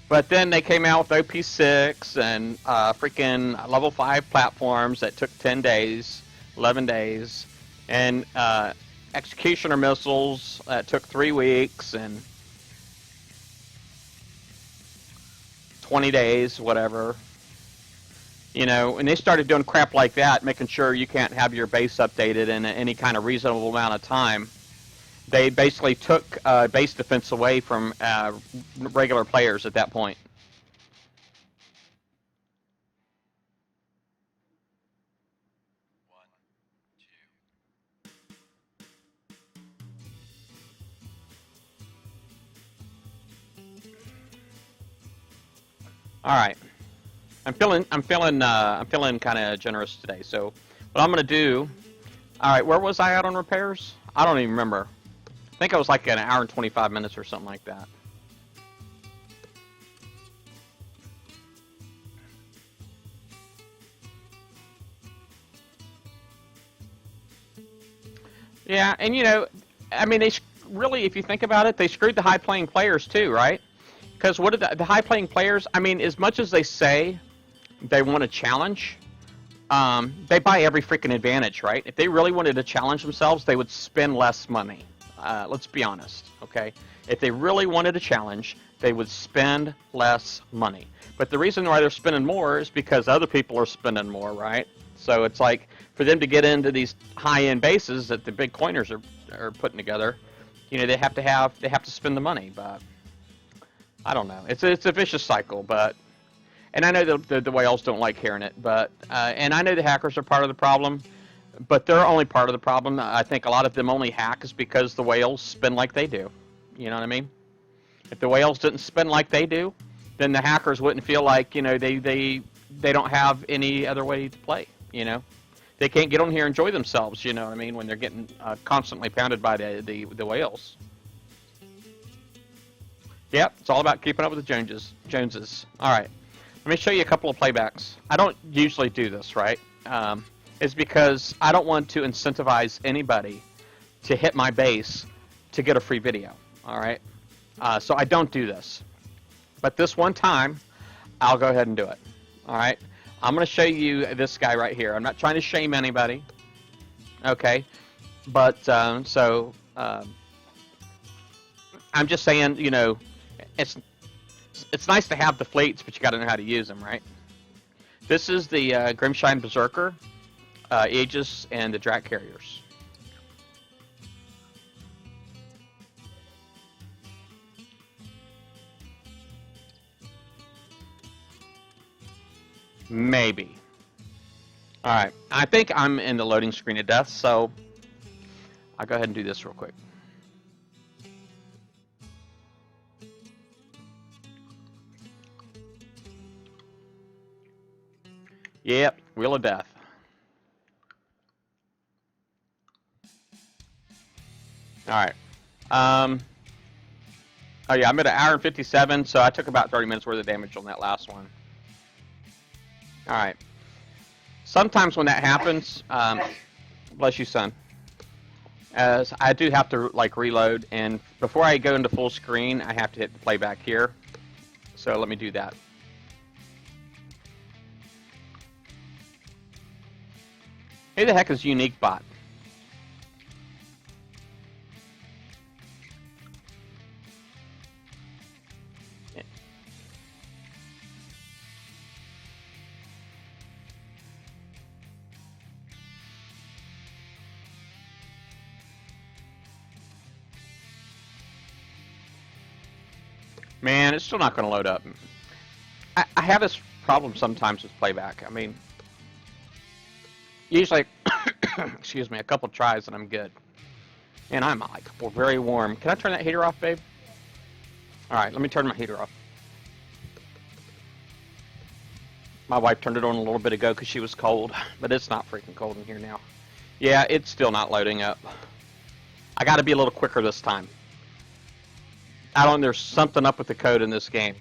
Speaker 1: But then they came out with OP6 and freaking level 5 platforms that took 10 days, 11 days, and executioner missiles that took 3 weeks and 20 days, whatever. You know, and they started doing crap like that, making sure you can't have your base updated in any kind of reasonable amount of time. They basically took base defense away from regular players at that point. All right, I'm feeling kind of generous today. So, what I'm gonna do? All right, where was I at on repairs? I don't even remember. I think I was like an hour and 25 minutes or something like that. Yeah, and you know, I mean, really, if you think about it, they screwed the high-playing players too, right? Because what did the high-playing players? I mean, as much as they say they want a challenge, they buy every freaking advantage, right? If they really wanted to challenge themselves, they would spend less money. Let's be honest, okay? If they really wanted a challenge, they would spend less money. But the reason why they're spending more is because other people are spending more, right? So it's like for them to get into these high-end bases that the big coiners are putting together, you know, they have to spend the money. But I don't know. It's a vicious cycle, but. And I know the whales don't like hearing it, but and I know the hackers are part of the problem, but they're only part of the problem. I think a lot of them only hack is because the whales spin like they do. You know what I mean? If the whales didn't spin like they do, then the hackers wouldn't feel like, you know, they don't have any other way to play. You know, they can't get on here and enjoy themselves. You know what I mean? When they're getting constantly pounded by the whales. Yep, it's all about keeping up with the Joneses. All right. Let me show you a couple of playbacks. I don't usually do this, right? It's because I don't want to incentivize anybody to hit my base to get a free video, all right? So I don't do this. But this one time, I'll go ahead and do it, all right? I'm going to show you this guy right here. I'm not trying to shame anybody, okay? But, I'm just saying, you know, it's nice to have the fleets, but you got to know how to use them, right? This is the Grimshine Berserker, Aegis, and the Drat Carriers. Maybe. All right. I think I'm in the loading screen of death, so I'll go ahead and do this real quick. Yep, Wheel of Death. All right. Oh yeah, I'm at an hour and 57, so I took about 30 minutes worth of damage on that last one. All right. Sometimes when that happens, bless you, son. As I do have to like reload, and before I go into full screen, I have to hit the playback here. So let me do that. Who the heck is Unique Bot? Man, it's still not going to load up. I have this problem sometimes with playback. I mean, usually, excuse me, a couple tries and I'm good. And I'm like, we're very warm. Can I turn that heater off, babe? All right, let me turn my heater off. My wife turned it on a little bit ago because she was cold, but it's not freaking cold in here now. Yeah, it's still not loading up. I got to be a little quicker this time. I don't. There's something up with the code in this game.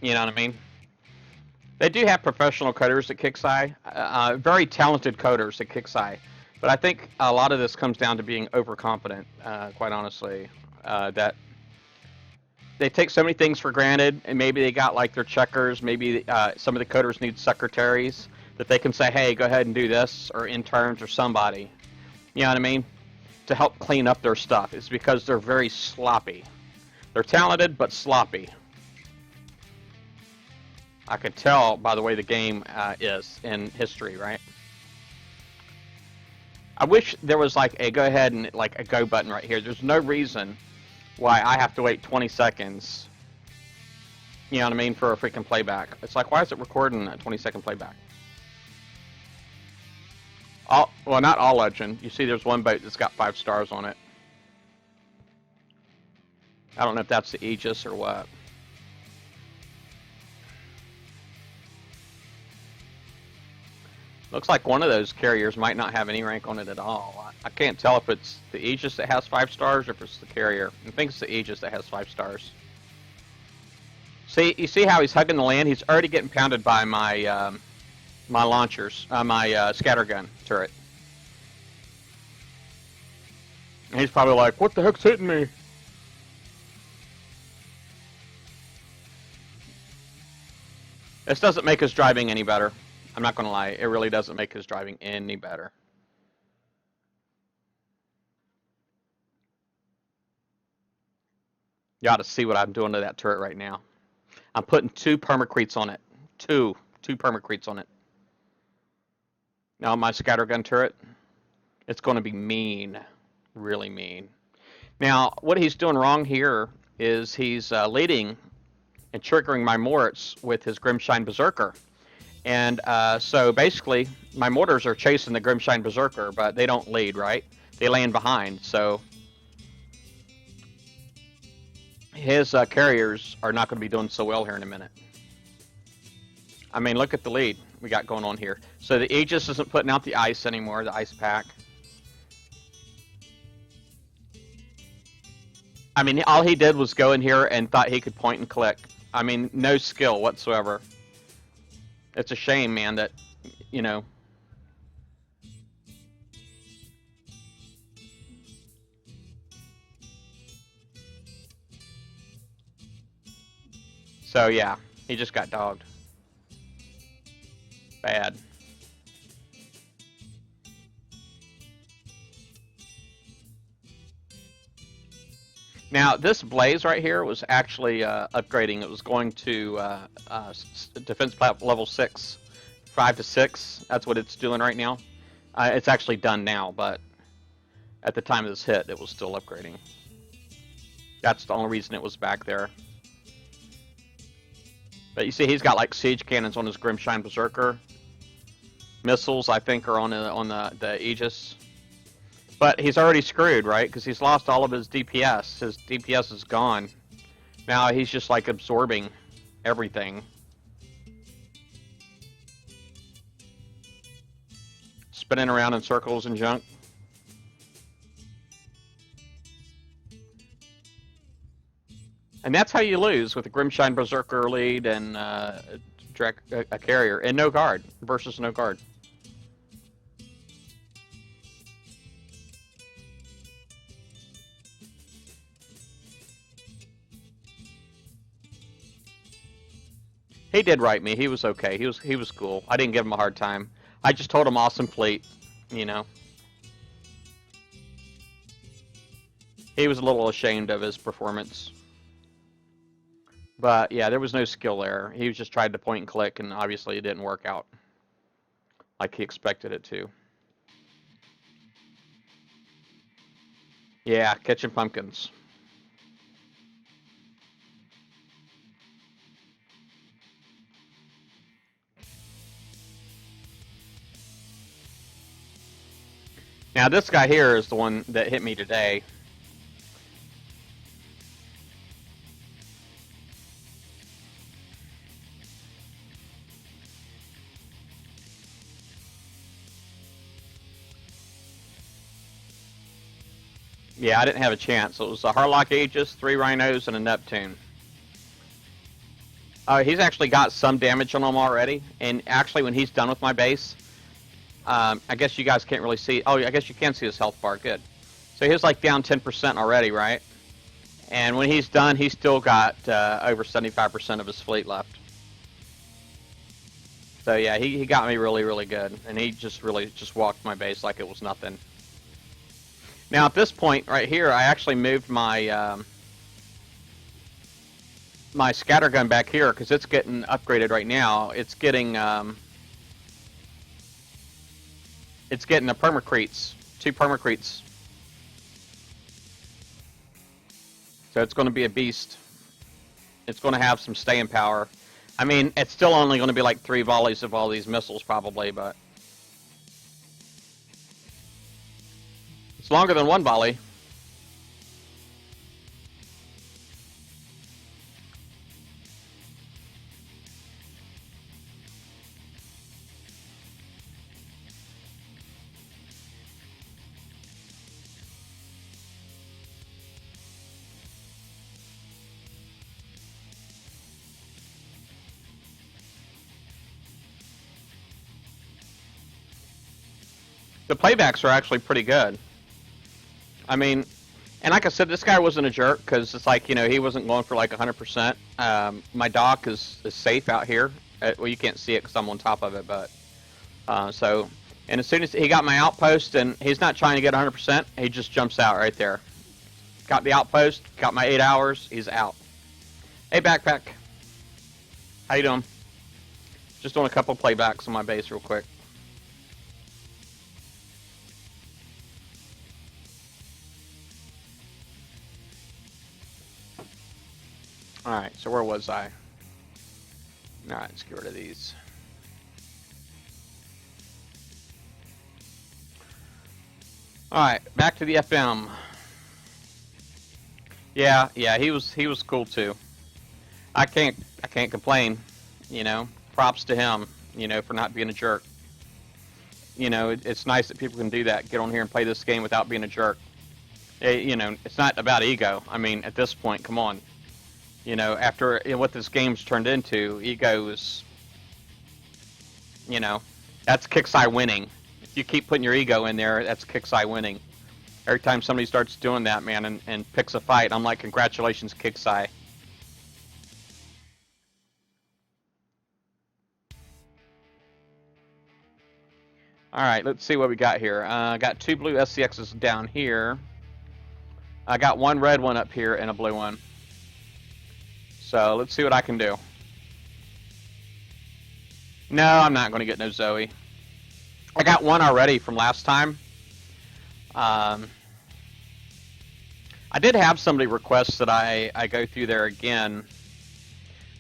Speaker 1: You know what I mean? They do have professional coders at Kixeye, very talented coders at Kixeye, but I think a lot of this comes down to being overconfident. Quite honestly, that they take so many things for granted, and maybe they got like their checkers. Maybe some of the coders need secretaries that they can say, "Hey, go ahead and do this," or interns or somebody. You know what I mean? To help clean up their stuff. It's because they're very sloppy. They're talented but sloppy. I can tell by the way the game is in history, right? I wish there was like a go ahead and like a go button right here. There's no reason why I have to wait 20 seconds. You know what I mean, for a freaking playback. It's like, why is it recording a 20-second playback? Well, not all legend. You see, there's one boat that's got 5 stars on it. I don't know if that's the Aegis or what. Looks like one of those carriers might not have any rank on it at all. I can't tell if it's the Aegis that has 5 stars or if it's the carrier. I think it's the Aegis that has 5 stars. See, you see how he's hugging the land? He's already getting pounded by my my launchers, my scattergun turret. And he's probably like, "What the heck's hitting me?" This doesn't make his driving any better. I'm not going to lie. It really doesn't make his driving any better. You ought to see what I'm doing to that turret right now. I'm putting 2 permacretes on it. Two permacretes on it. Now my scattergun turret, it's going to be mean. Really mean. Now, what he's doing wrong here is he's leading and triggering my Moritz with his Grimshine Berserker. And so basically, my mortars are chasing the Grimshine Berserker, but they don't lead, right? They land behind, so his carriers are not going to be doing so well here in a minute. I mean, look at the lead we got going on here. So the Aegis isn't putting out the ice anymore, the ice pack. I mean, all he did was go in here and thought he could point and click. I mean, no skill whatsoever. It's a shame, man, that, you know. So, yeah, he just got dogged. Bad. Now, this Blaze right here was actually upgrading. It was going to defense level 6, 5 to 6. That's what it's doing right now. It's actually done now, but at the time of this hit, it was still upgrading. That's the only reason it was back there. But you see, he's got like siege cannons on his Grimshine Berserker. Missiles, I think, are on the Aegis. But he's already screwed, right? Because he's lost all of his DPS. His DPS is gone. Now he's just like absorbing everything. Spinning around in circles and junk. And that's how you lose with a Grimshine Berserker lead and a carrier. And no guard versus no guard. He did write me. He was okay. He was cool. I didn't give him a hard time. I just told him awesome fleet, you know. He was a little ashamed of his performance. But yeah, there was no skill there. He was just tried to point and click, and obviously it didn't work out like he expected it to. Yeah, catching pumpkins. Now this guy here is the one that hit me today. Yeah, I didn't have a chance. It was a Harlock Aegis, 3 Rhinos, and a Neptune. He's actually got some damage on him already, and actually when he's done with my base, I guess you guys can't really see. Oh, I guess you can see his health bar. Good. So he's like down 10% already, right? And when he's done, he's still got over 75% of his fleet left. So yeah, he got me really, really good, and he just really just walked my base like it was nothing. Now at this point right here, I actually moved my my scattergun back here because it's getting upgraded right now. It's getting a permacretes, 2 permacretes. So it's going to be a beast. It's going to have some staying power. I mean, it's still only going to be like 3 volleys of all these missiles probably, but it's longer than 1 volley. The playbacks are actually pretty good. I mean, and like I said, this guy wasn't a jerk because it's like, you know, he wasn't going for like 100%. My dock is safe out here. Well, you can't see it because I'm on top of it, but so, and as soon as he got my outpost, and he's not trying to get 100%, he just jumps out right there. Got the outpost, got my 8 hours, he's out. Hey, Backpack. How you doing? Just doing a couple playbacks on my base real quick. Alright, so where was I? Alright, let's get rid of these. Alright, back to the FM. Yeah, he was cool too. I can't complain, you know. Props to him, you know, for not being a jerk. You know, it's nice that people can do that, get on here and play this game without being a jerk. You know, it's not about ego. I mean, at this point, come on. You know, after what this game's turned into, ego is, you know, that's Kixeye winning. If you keep putting your ego in there, that's Kixeye winning. Every time somebody starts doing that, man, and picks a fight, I'm like, congratulations, Kixeye. Alright, let's see what we got here. I got 2 blue SCXs down here. I got 1 red one up here and a blue one. So let's see what I can do. No, I'm not going to get no Zoe. I got 1 already from last time. I did have somebody request that I go through there again.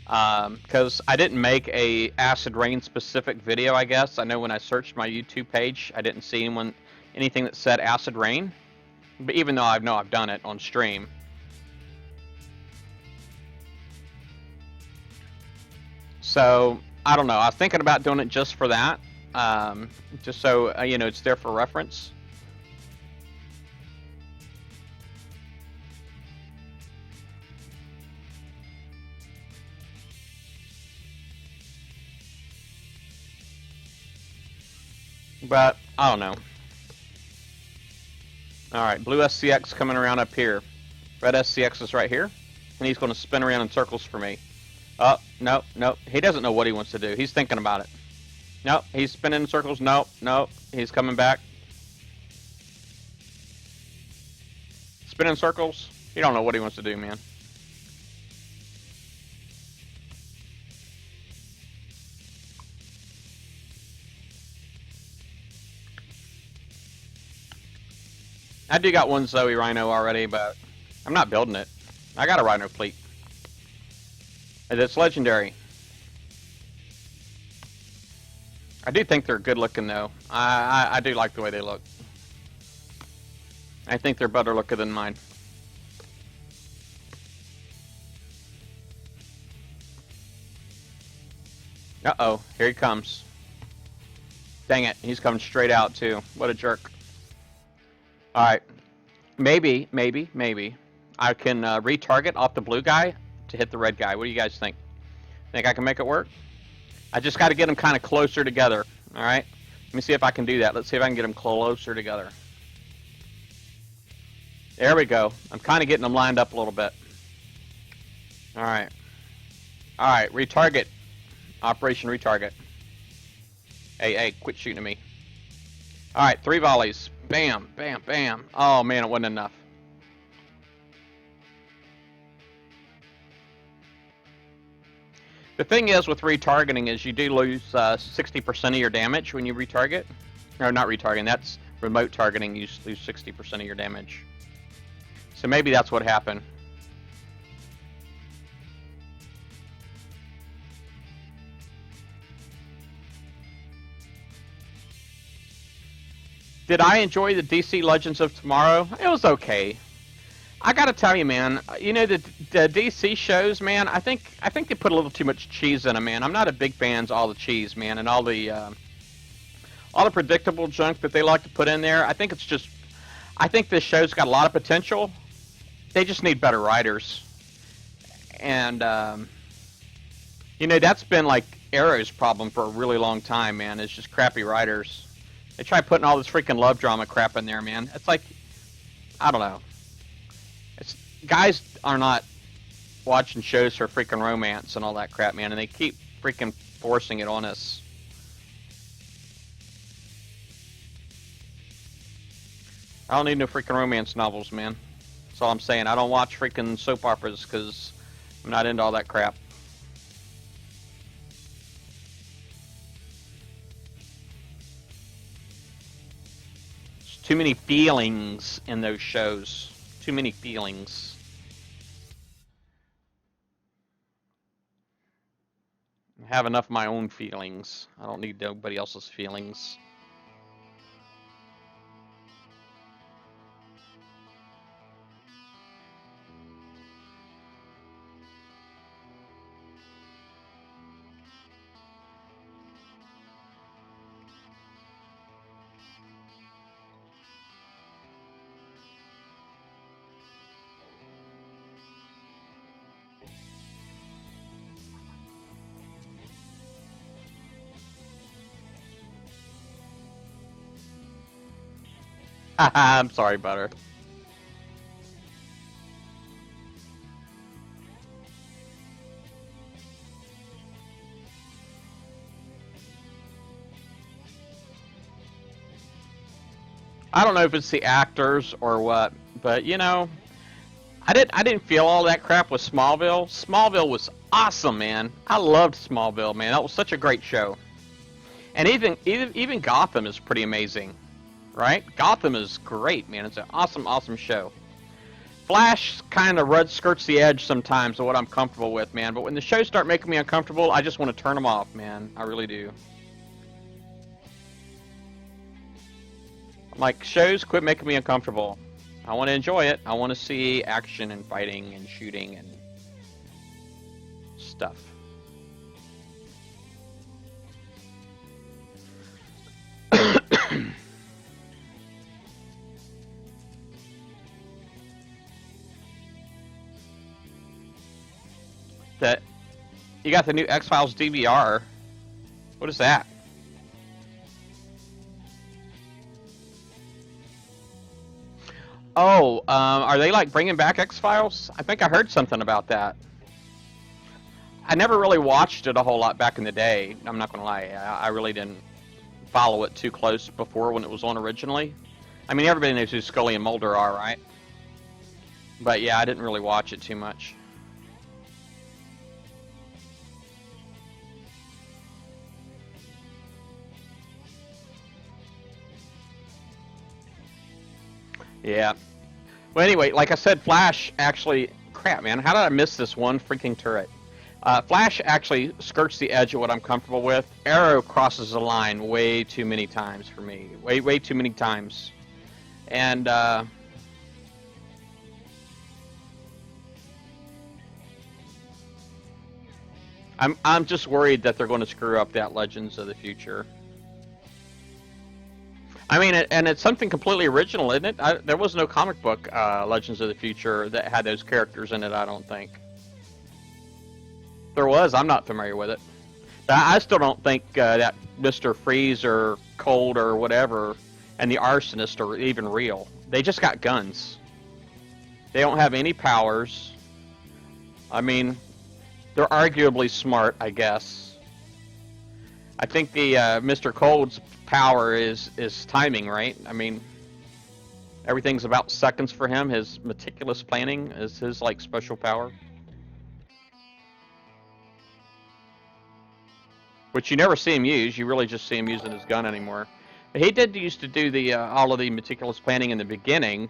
Speaker 1: Because I didn't make a Acid Rain specific video, I guess. I know when I searched my YouTube page, I didn't see anything that said Acid Rain. But even though I know I've done it on stream. So, I don't know. I was thinking about doing it just for that. Just so, you know, it's there for reference. But, I don't know. Alright, blue SCX coming around up here. Red SCX is right here. And he's going to spin around in circles for me. Oh, no. He doesn't know what he wants to do. He's thinking about it. Nope, he's spinning in circles. Nope. He's coming back. Spinning circles. He don't know what he wants to do, man. I do got 1 Zoe Rhino already, but I'm not building it. I got a Rhino fleet. It's legendary. I do think they're good looking though. I do like the way they look. I think they're better looking than mine. Uh-oh, here he comes. Dang it, he's coming straight out too. What a jerk. Alright, maybe I can retarget off the blue guy to hit the red guy. What do you guys think? Think I can make it work? I just got to get them kind of closer together. Alright, let me see if I can do that. Let's see if I can get them closer together. There we go. I'm kind of getting them lined up a little bit. Alright. Alright, retarget. Operation retarget. Hey, quit shooting at me. Alright, 3 volleys. Bam, bam, bam. Oh man, it wasn't enough. The thing is with retargeting is you do lose 60% of your damage when you retarget. Or not retargeting, that's remote targeting. You lose 60% of your damage. So maybe that's what happened. Did I enjoy the DC Legends of Tomorrow? It was okay. I gotta tell you, man. You know the DC shows, man. I think they put a little too much cheese in them, man. I'm not a big fan of all the cheese, man, and all the predictable junk that they like to put in there. I think it's just. I think this show's got a lot of potential. They just need better writers, and you know that's been like Arrow's problem for a really long time, man. It's just crappy writers. They try putting all this freaking love drama crap in there, man. It's like, I don't know. Guys are not watching shows for freaking romance and all that crap, man, and they keep freaking forcing it on us. I don't need no freaking romance novels, man. That's all I'm saying. I don't watch freaking soap operas because I'm not into all that crap. There's too many feelings in those shows. Too many feelings. I have enough of my own feelings. I don't need nobody else's feelings. I'm sorry, Butter. I don't know if it's the actors or what, but you know, I didn't feel all that crap with Smallville. Smallville was awesome, man. I loved Smallville, man. That was such a great show. And even Gotham is pretty amazing. Right? Gotham is great, man. It's an awesome show. Flash kind of skirts the edge sometimes of what I'm comfortable with, man. But when the shows start making me uncomfortable, I just want to turn them off, man. I really do. Like, shows, quit making me uncomfortable. I want to enjoy it. I want to see action and fighting and shooting and stuff. That you got the new X-Files DVR. What is that? Oh, are they like bringing back X-Files? I think I heard something about that. I never really watched it a whole lot back in the day. I'm not gonna lie, I really didn't follow it too close before when it was on originally. I mean, everybody knows who Scully and Mulder are, right? But yeah, I didn't really watch it too much. Yeah. Well, anyway, like I said, Flash actually... Crap, man. How did I miss this one freaking turret? Flash actually skirts the edge of what I'm comfortable with. Arrow crosses the line way too many times for me. Way too many times. And, I'm just worried that they're going to screw up that Legends of the Future. I mean, and it's something completely original, isn't it? There was no comic book Legends of the Future that had those characters in it. I don't think there was. I'm not familiar with it. I still don't think that Mister Freeze or Cold or whatever and the Arsonist are even real. They just got guns. They don't have any powers. I mean, they're arguably smart, I guess. I think the Mr. Cold's power is timing, right? I mean, everything's about seconds for him. His meticulous planning is his like special power, which you never see him use. You really just see him using his gun anymore. He did used to do the all of the meticulous planning in the beginning,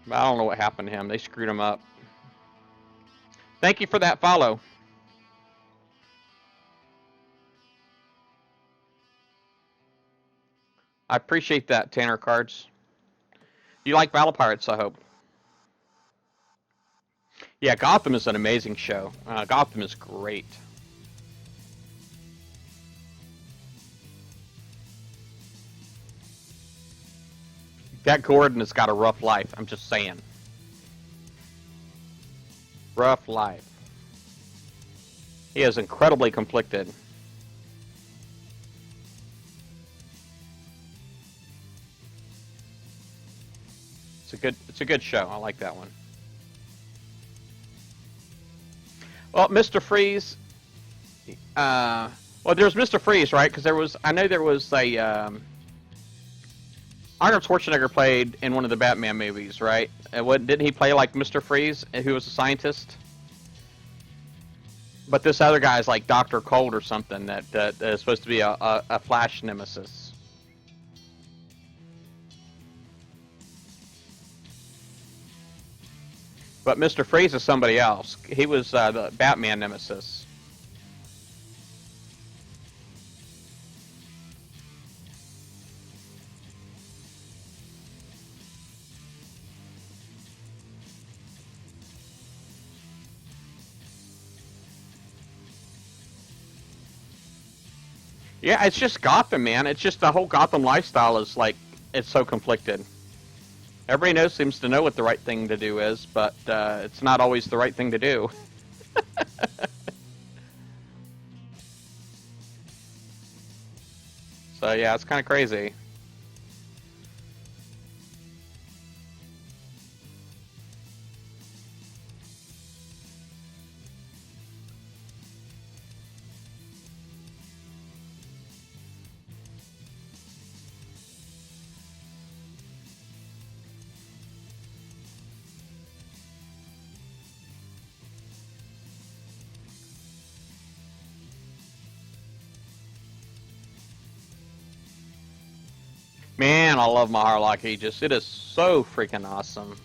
Speaker 1: but I don't know what happened to him. They screwed him up. Thank you for that follow. I appreciate that, Tanner Cards. You like Battle Pirates, I hope. Yeah, Gotham is an amazing show. Gotham is great. That Gordon has got a rough life. I'm just saying. Rough life. He is incredibly conflicted. It's a good show. I like that one. Well, Mr. Freeze. Well, there's Mr. Freeze, right? Because I know there was a. Arnold Schwarzenegger played in one of the Batman movies, right? Didn't he play like Mr. Freeze, who was a scientist? But this other guy is like Dr. Cold or something that is supposed to be a Flash nemesis. But Mr. Freeze is somebody else. He was the Batman nemesis. Yeah, it's just Gotham, man. It's just the whole Gotham lifestyle is like, it's so conflicted. Everybody seems to know what the right thing to do is, but it's not always the right thing to do. So yeah, it's kind of crazy. Man, I love my Harlock Aegis. It is so freaking awesome.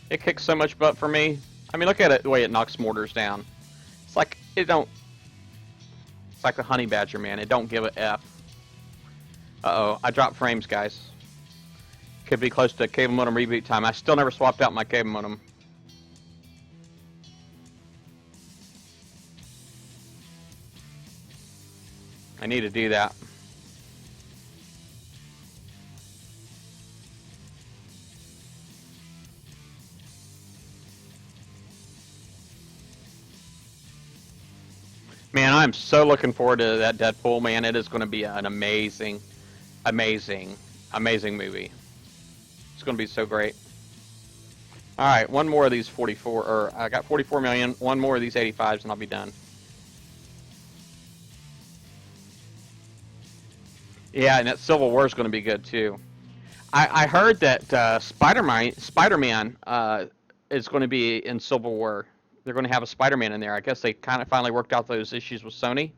Speaker 1: It kicks so much butt for me. I mean, look at it, the way it knocks mortars down. It's like, it don't... It's like the Honey Badger, man. It don't give a F. Uh-oh, I dropped frames, guys. Could be close to cable modem reboot time. I still never swapped out my cable modem. I need to do that. Man, I'm so looking forward to that Deadpool, man. It is going to be an amazing, amazing, amazing movie. It's going to be so great. All right, one more of these 44, or I got 44 million. One more of these 85s, and I'll be done. Yeah, and that Civil War is going to be good too. I heard that Spider-Man is going to be in Civil War. They're going to have a Spider-Man in there. I guess they kind of finally worked out those issues with Sony.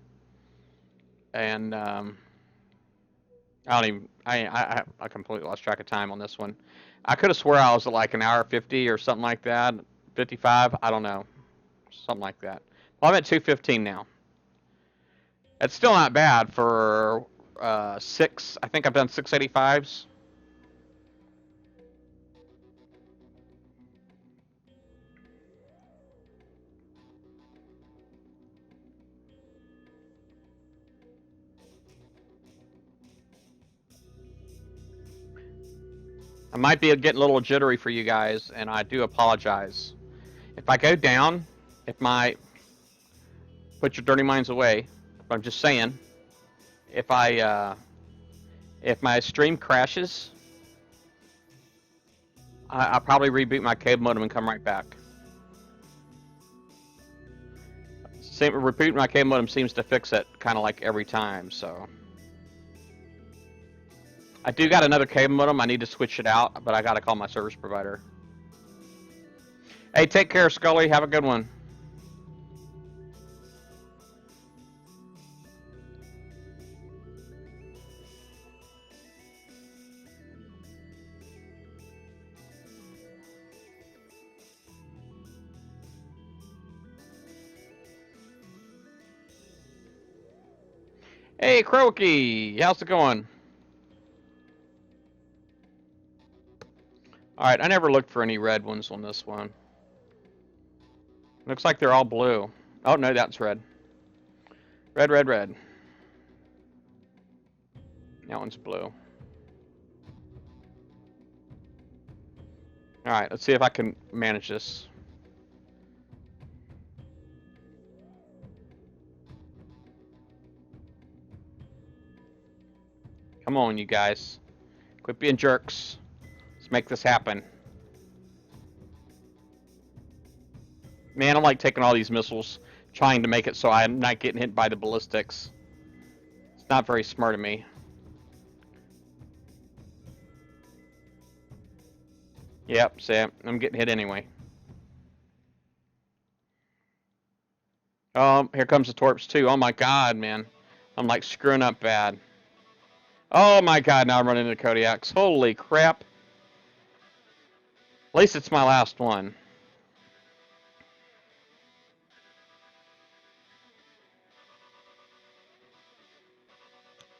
Speaker 1: And I don't even. I completely lost track of time on this one. I could have swore I was at like an hour 50 or something like that. 55. I don't know. Something like that. Well, I'm at 2:15 now. It's still not bad for six. I think I've done 685s. I might be getting a little jittery for you guys, and I do apologize. If I go down, if my put your dirty minds away. I'm just saying, if if my stream crashes, I'll probably reboot my cable modem and come right back. Rebooting my cable modem seems to fix it, kind of like every time. So I do got another cable modem. I need to switch it out, but I got to call my service provider. Hey, take care, Scully. Have a good one. Hey, Croaky, how's it going? Alright, I never looked for any red ones on this one. Looks like they're all blue. Oh, no, that's red. Red, red, red. That one's blue. Alright, let's see if I can manage this. Come on, you guys. Quit being jerks. Let's make this happen. Man, I'm like taking all these missiles, trying to make it so I'm not getting hit by the ballistics. It's not very smart of me. Yep, see, I'm getting hit anyway. Oh, here comes the torps too. Oh my god, man. I'm like screwing up bad. Oh my god, now I'm running into Kodiaks. Holy crap. At least it's my last one.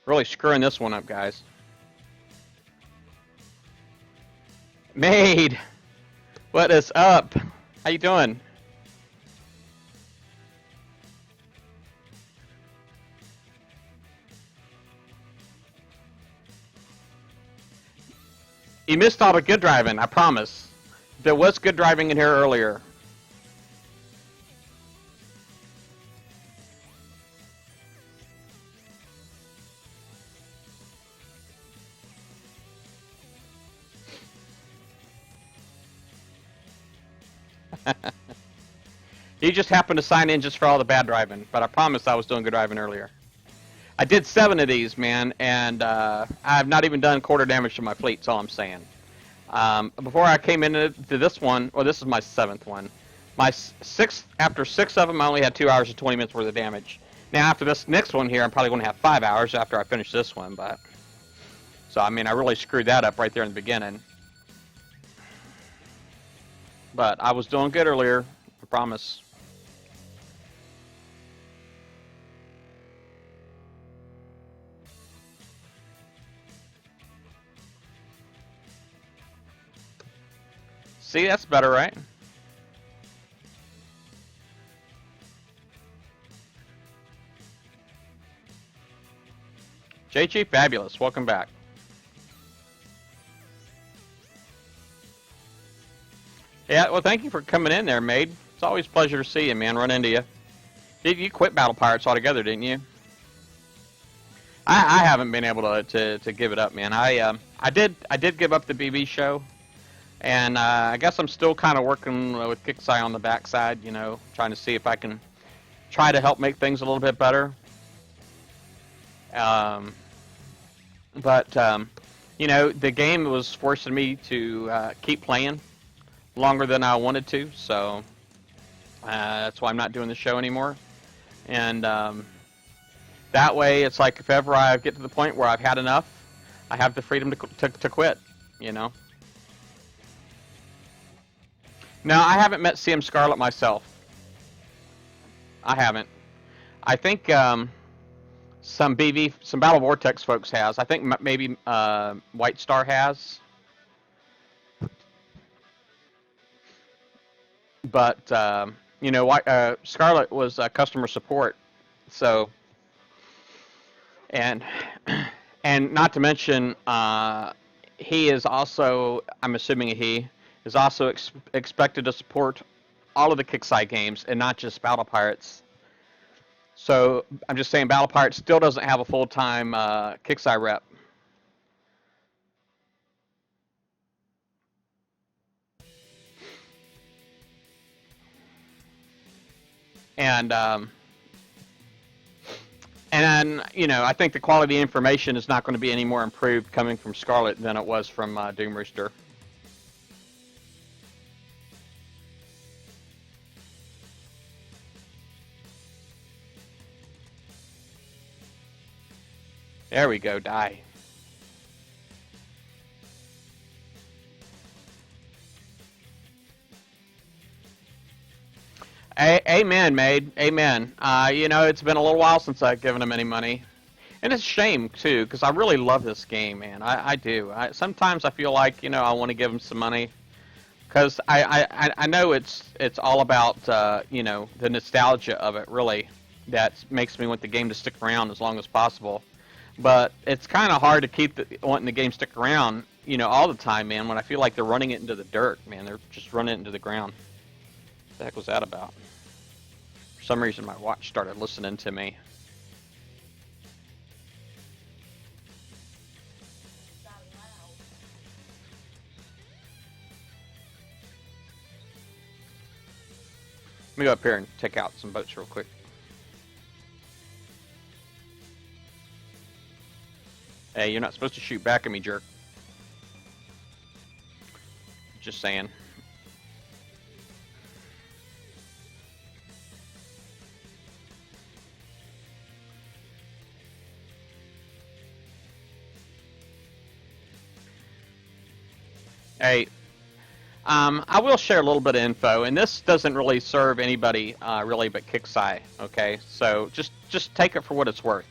Speaker 1: Really screwing this one up, guys. Made! What is up? How you doing? You missed all the good driving, I promise. There was good driving in here earlier. You just happened to sign in just for all the bad driving, but I promise I was doing good driving earlier. I did 7 of these, man, and I've not even done quarter damage to my fleet, that's all I'm saying. Before I came into this one, well, this is my 7th one. My 6th, after 6 of them, I only had 2 hours and 20 minutes worth of damage. Now, after this next one here, I'm probably going to have 5 hours after I finish this one, but... So, I mean, I really screwed that up right there in the beginning. But I was doing good earlier, I promise. See, that's better, right? JG Fabulous, welcome back. Yeah, well, thank you for coming in there, Maid. It's always a pleasure to see you, man. Run into you. You quit Battle Pirates altogether, didn't you? I haven't been able to give it up, man. I did give up the BB show, and I guess I'm still kind of working with Kixeye on the backside, you know, trying to see if I can try to help make things a little bit better. You know, the game was forcing me to keep playing longer than I wanted to, so that's why I'm not doing the show anymore. And that way, it's like if ever I get to the point where I've had enough, I have the freedom to quit, you know. No, I haven't met CM Scarlet myself. I haven't. I think some Battle Vortex folks has. I think maybe White Star has. But you know, Scarlet was customer support, so and not to mention he is also, I'm assuming he is also expected to support all of the Kixeye games and not just Battle Pirates. So I'm just saying, Battle Pirates still doesn't have a full-time Kixeye rep. And and then, I think the quality of information is not going to be any more improved coming from Scarlet than it was from Doom Rooster. There we go, die. Amen, maid. Amen. It's been a little while since I've given him any money. And it's a shame, too, because I really love this game, man. I do. Sometimes I feel like, I want to give him some money. Because I know it's all about, the nostalgia of it, really. That makes me want the game to stick around as long as possible. But it's kind of hard to keep wanting the game to stick around, all the time, man, when I feel like they're running it into the dirt, man. They're just running it into the ground. What the heck was that about? For some reason, my watch started listening to me. Let me go up here and take out some boats real quick. Hey, you're not supposed to shoot back at me, jerk. Just saying. Hey, I will share a little bit of info, and this doesn't really serve anybody really but Kixeye. Okay, so just take it for what it's worth.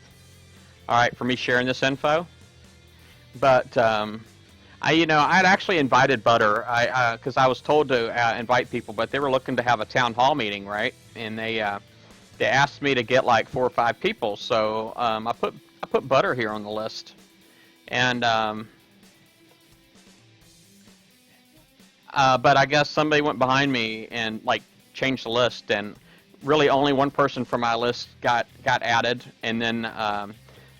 Speaker 1: All right, for me sharing this info. But I'd actually invited Butter, because I was told to invite people, but they were looking to have a town hall meeting, right? And they asked me to get like 4 or 5 people, so I put Butter here on the list, and but I guess somebody went behind me and like changed the list, and really only one person from my list got added, and then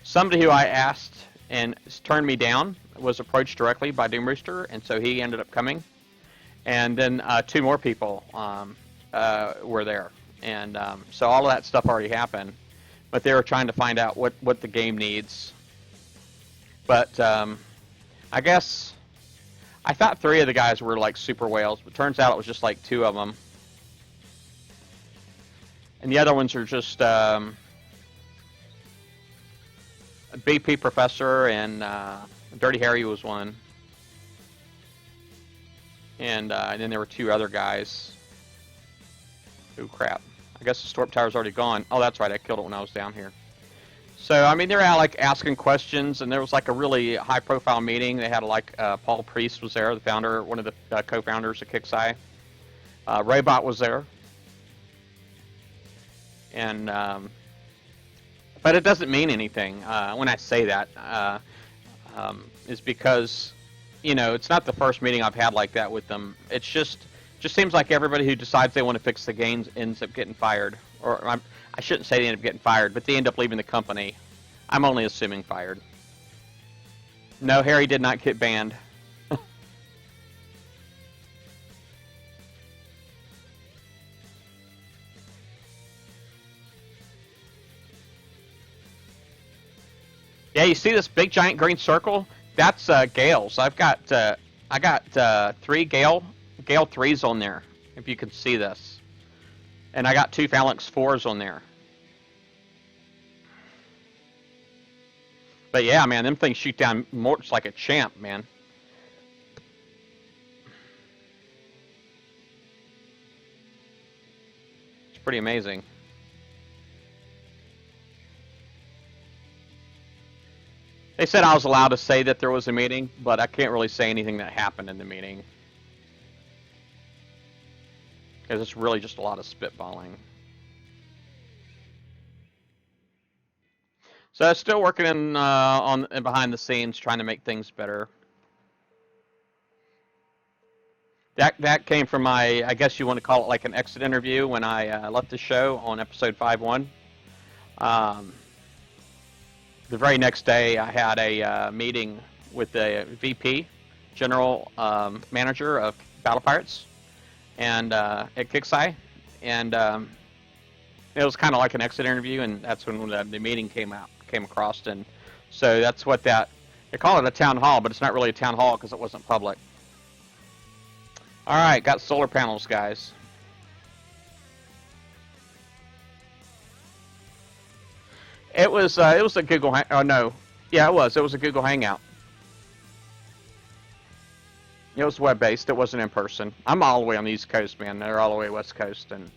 Speaker 1: somebody who I asked and turned me down was approached directly by Doom Rooster, and so he ended up coming. And then 2 more people were there, and so all of that stuff already happened. But they were trying to find out what the game needs. But I guess I thought 3 of the guys were like super whales, but turns out it was just like 2 of them. And the other ones are just BP Professor and Dirty Harry was one. And then there were 2 other guys. Oh crap. I guess the Storm Tower's already gone. Oh, that's right, I killed it when I was down here. So, I mean, they're out like asking questions, and there was like a really high-profile meeting. They had like Paul Priest was there, the founder, one of the co-founders of Kixeye. Raybot was there, and but it doesn't mean anything when I say that. Is because it's not the first meeting I've had like that with them. It's just seems like everybody who decides they want to fix the games ends up getting fired, or I shouldn't say they end up getting fired, but they end up leaving the company. I'm only assuming fired. No, Harry did not get banned. Yeah, you see this big giant green circle? That's Gales. I got 3 Gale 3s on there, if you can see this. And I got 2 Phalanx 4s on there. But yeah, man, them things shoot down morts like a champ, man. It's pretty amazing. They said I was allowed to say that there was a meeting, but I can't really say anything that happened in the meeting. Because it's really just a lot of spitballing. So still working on behind the scenes, trying to make things better. That came from my, I guess you want to call it like an exit interview when I left the show on episode 5-1. Um, the very next day, I had a meeting with the VP, General Manager of Battle Pirates, and at Kixeye, and it was kind of like an exit interview, and that's when the meeting came across, and so that's what that they call it a town hall, but it's not really a town hall because it wasn't public. All right, got solar panels, guys. It was a Google oh no, yeah, it was a Google Hangout. It was web based. It wasn't in person. I'm all the way on the East Coast, man. They're all the way West Coast, and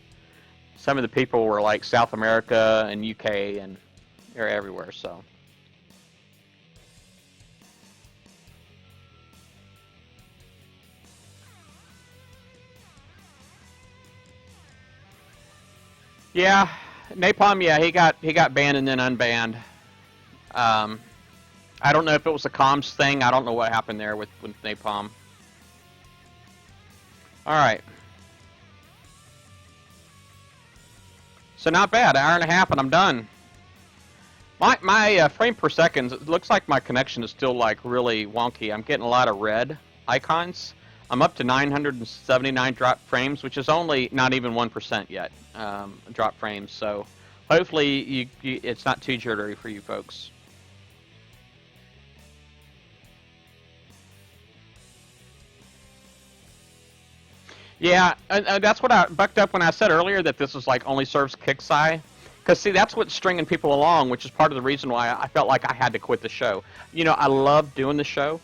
Speaker 1: some of the people were like South America and UK, and they're everywhere. So. Yeah, Napalm. Yeah, he got banned and then unbanned. Um, I don't know if it was a comms thing. I don't know what happened there with Napalm. All right. So not bad. An hour and a half, and I'm done. My frame per second. It looks like my connection is still like really wonky. I'm getting a lot of red icons. I'm up to 979 drop frames, which is only not even 1% yet drop frames. So hopefully it's not too jittery for you folks. Yeah, and that's what I bucked up when I said earlier that this is like only serves Kixeye. Because see, that's what's stringing people along, which is part of the reason why I felt like I had to quit the show. You know, I love doing the show.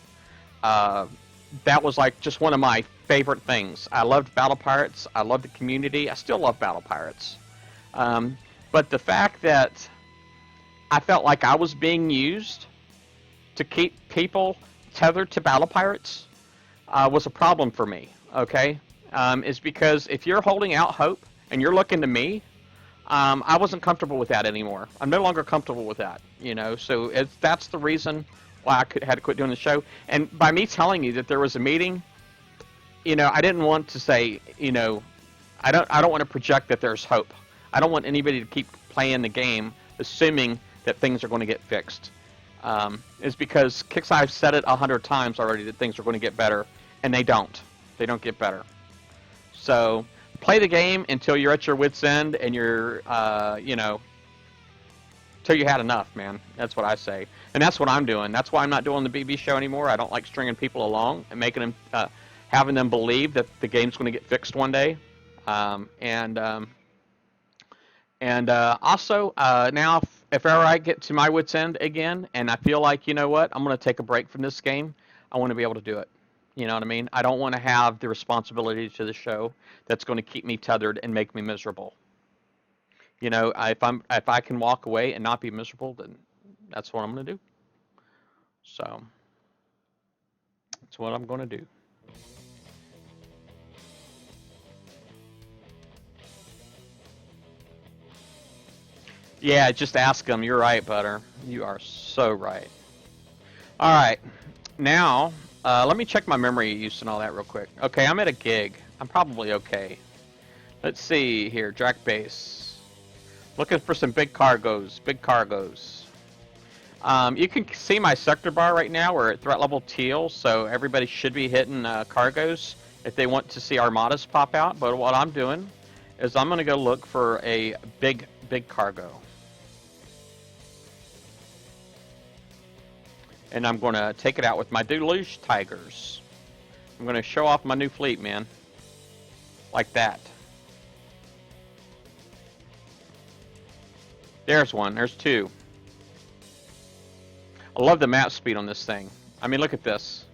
Speaker 1: That was like just one of my favorite things. I loved Battle Pirates. I loved the community. I still love Battle Pirates. But the fact that I felt like I was being used to keep people tethered to Battle Pirates was a problem for me. Okay, is because if you're holding out hope and you're looking to me, I wasn't comfortable with that anymore. I'm no longer comfortable with that. You know, so that's the reason why I had to quit doing the show. And by me telling you that there was a meeting, you know, I didn't want to say, you know, I don't want to project that there's hope. I don't want anybody to keep playing the game assuming that things are going to get fixed. Is because Kixeye've said it 100 times already that things are going to get better, and they don't. They don't get better. So play the game until you're at your wit's end and you're, you know, till you had enough, man. That's what I say. And that's what I'm doing. That's why I'm not doing the BB show anymore. I don't like stringing people along and making them, having them believe that the game's going to get fixed one day. Also, now if ever I get to my wit's end again and I feel like, you know what, I'm going to take a break from this game, I want to be able to do it. You know what I mean? I don't want to have the responsibility to the show that's going to keep me tethered and make me miserable. You know, if I can walk away and not be miserable, then that's what I'm going to do. So that's what I'm going to do. Yeah, just ask them. You're right, Butter. You are so right. All right, now let me check my memory use and all that real quick. Okay, I'm at a gig. I'm probably okay. Let's see here, Drac Base. Looking for some big cargoes. Big cargoes. You can see my sector bar right now. We're at threat level teal, so everybody should be hitting cargoes if they want to see armadas pop out. But what I'm doing is I'm going to go look for a big cargo. And I'm going to take it out with my Deluge Tigers. I'm going to show off my new fleet, man. Like that. There's one. There's two. I love the map speed on this thing. I mean, look at this.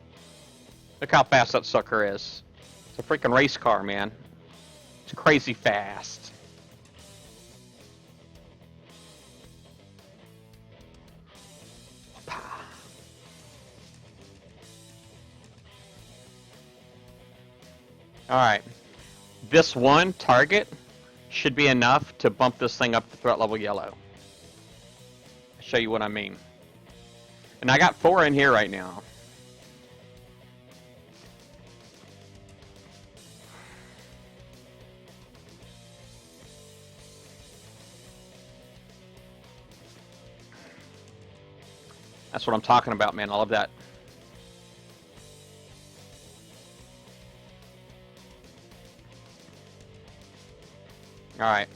Speaker 1: Look how fast that sucker is. It's a freaking race car, man. It's crazy fast. Alright. This one target should be enough to bump this thing up to threat level yellow. I'll show you what I mean. And I got 4 in here right now. That's what I'm talking about, man. I love that. All right,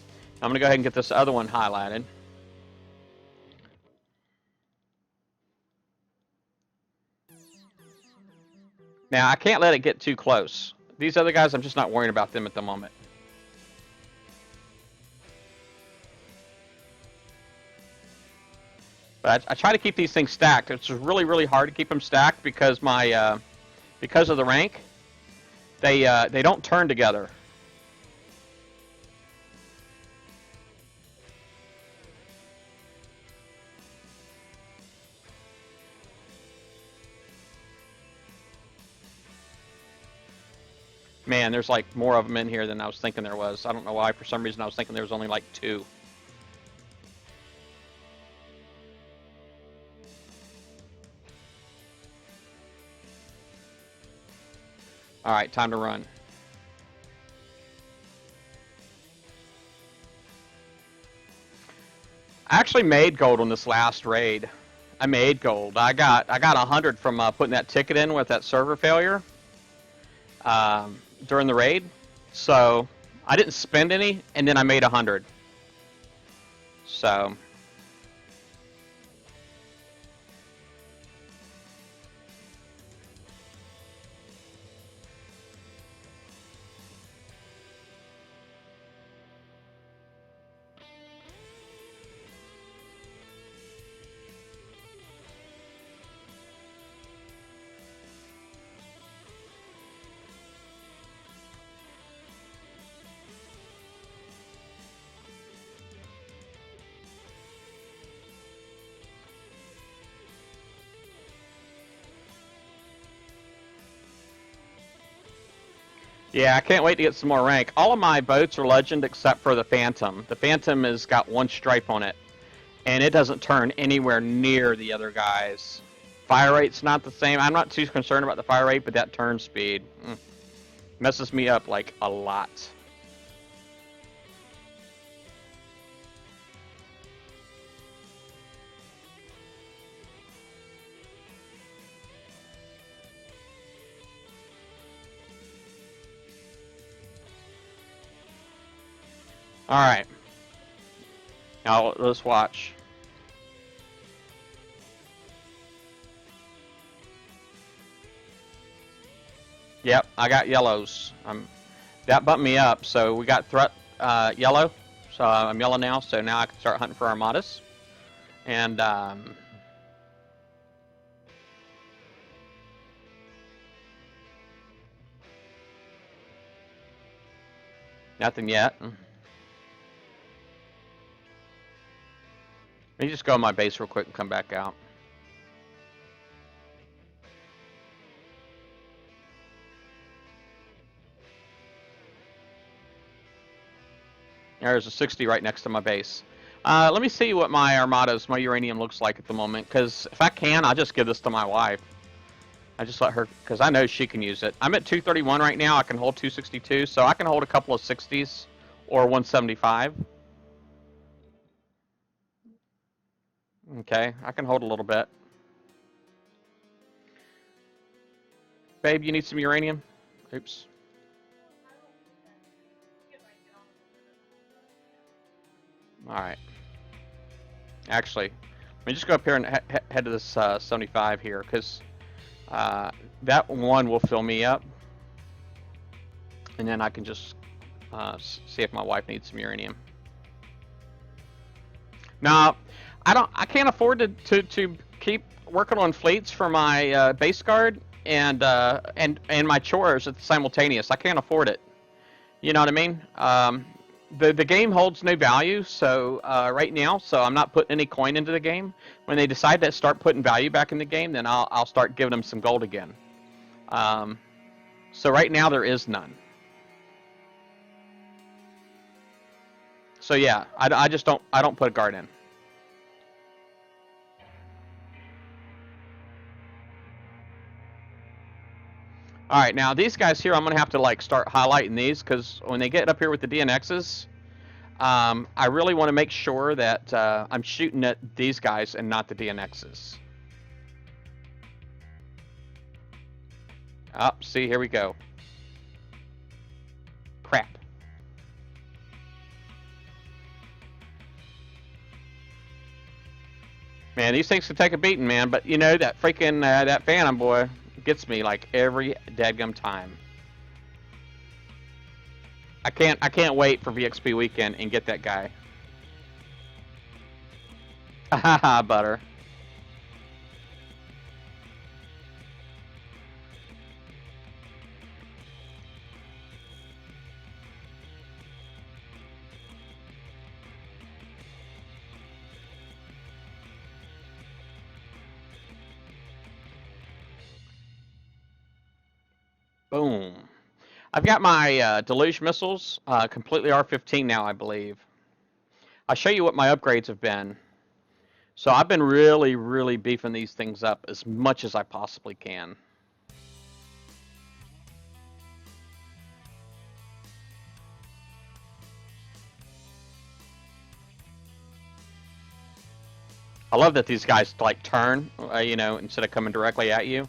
Speaker 1: I'm gonna go ahead and get this other one highlighted. Now I can't let it get too close. These other guys, I'm just not worrying about them at the moment. But I try to keep these things stacked. It's really, really hard to keep them stacked because because of the rank, they don't turn together. Man, there's like more of them in here than I was thinking there was. I don't know why. For some reason, I was thinking there was only like 2. All right, time to run. I actually made gold on this last raid. I made gold. I got 100 from putting that ticket in with that server failure during the raid. So I didn't spend any, and then I made 100. So. Yeah, I can't wait to get some more rank. All of my boats are legend except for the Phantom. The Phantom has got 1 stripe on it, and it doesn't turn anywhere near the other guys. Fire rate's not the same. I'm not too concerned about the fire rate, but that turn speed messes me up like a lot. All right. Now let's watch. Yep, I got yellows. That bumped me up, so we got threat yellow. So I'm yellow now, so now I can start hunting for armadas. And nothing yet. Let me just go on my base real quick and come back out. There's a 60 right next to my base. Let me see what my armadas, my uranium looks like at the moment, because if I can, I'll just give this to my wife. I just let her, because I know she can use it. I'm at 231 right now. I can hold 262, so I can hold a couple of 60s or 175. Okay, I can hold a little bit. Babe, you need some uranium? Oops. Alright. Actually, let me just go up here and head to this 75 here, because that one will fill me up. And then I can just see if my wife needs some uranium. Now, I can't afford to keep working on fleets for my base guard and my chores at the simultaneous. I can't afford it. You know what I mean? The game holds no value, so right now, so I'm not putting any coin into the game. When they decide to start putting value back in the game, then I'll start giving them some gold again. So right now there is none. So yeah, I just don't put a guard in. All right, now these guys here, I'm gonna have to like start highlighting these because when they get up here with the DNXs, I really want to make sure that I'm shooting at these guys and not the DNXs. Oh, see, here we go. Crap. Man, these things can take a beating, man. But you know that freaking that Phantom boy gets me like every dadgum time. I can't wait for VXP weekend and get that guy. Haha, butter. Boom. I've got my Deluge missiles completely R15 now, I believe. I'll show you what my upgrades have been. So I've been really, really beefing these things up as much as I possibly can. I love that these guys like turn, you know, instead of coming directly at you.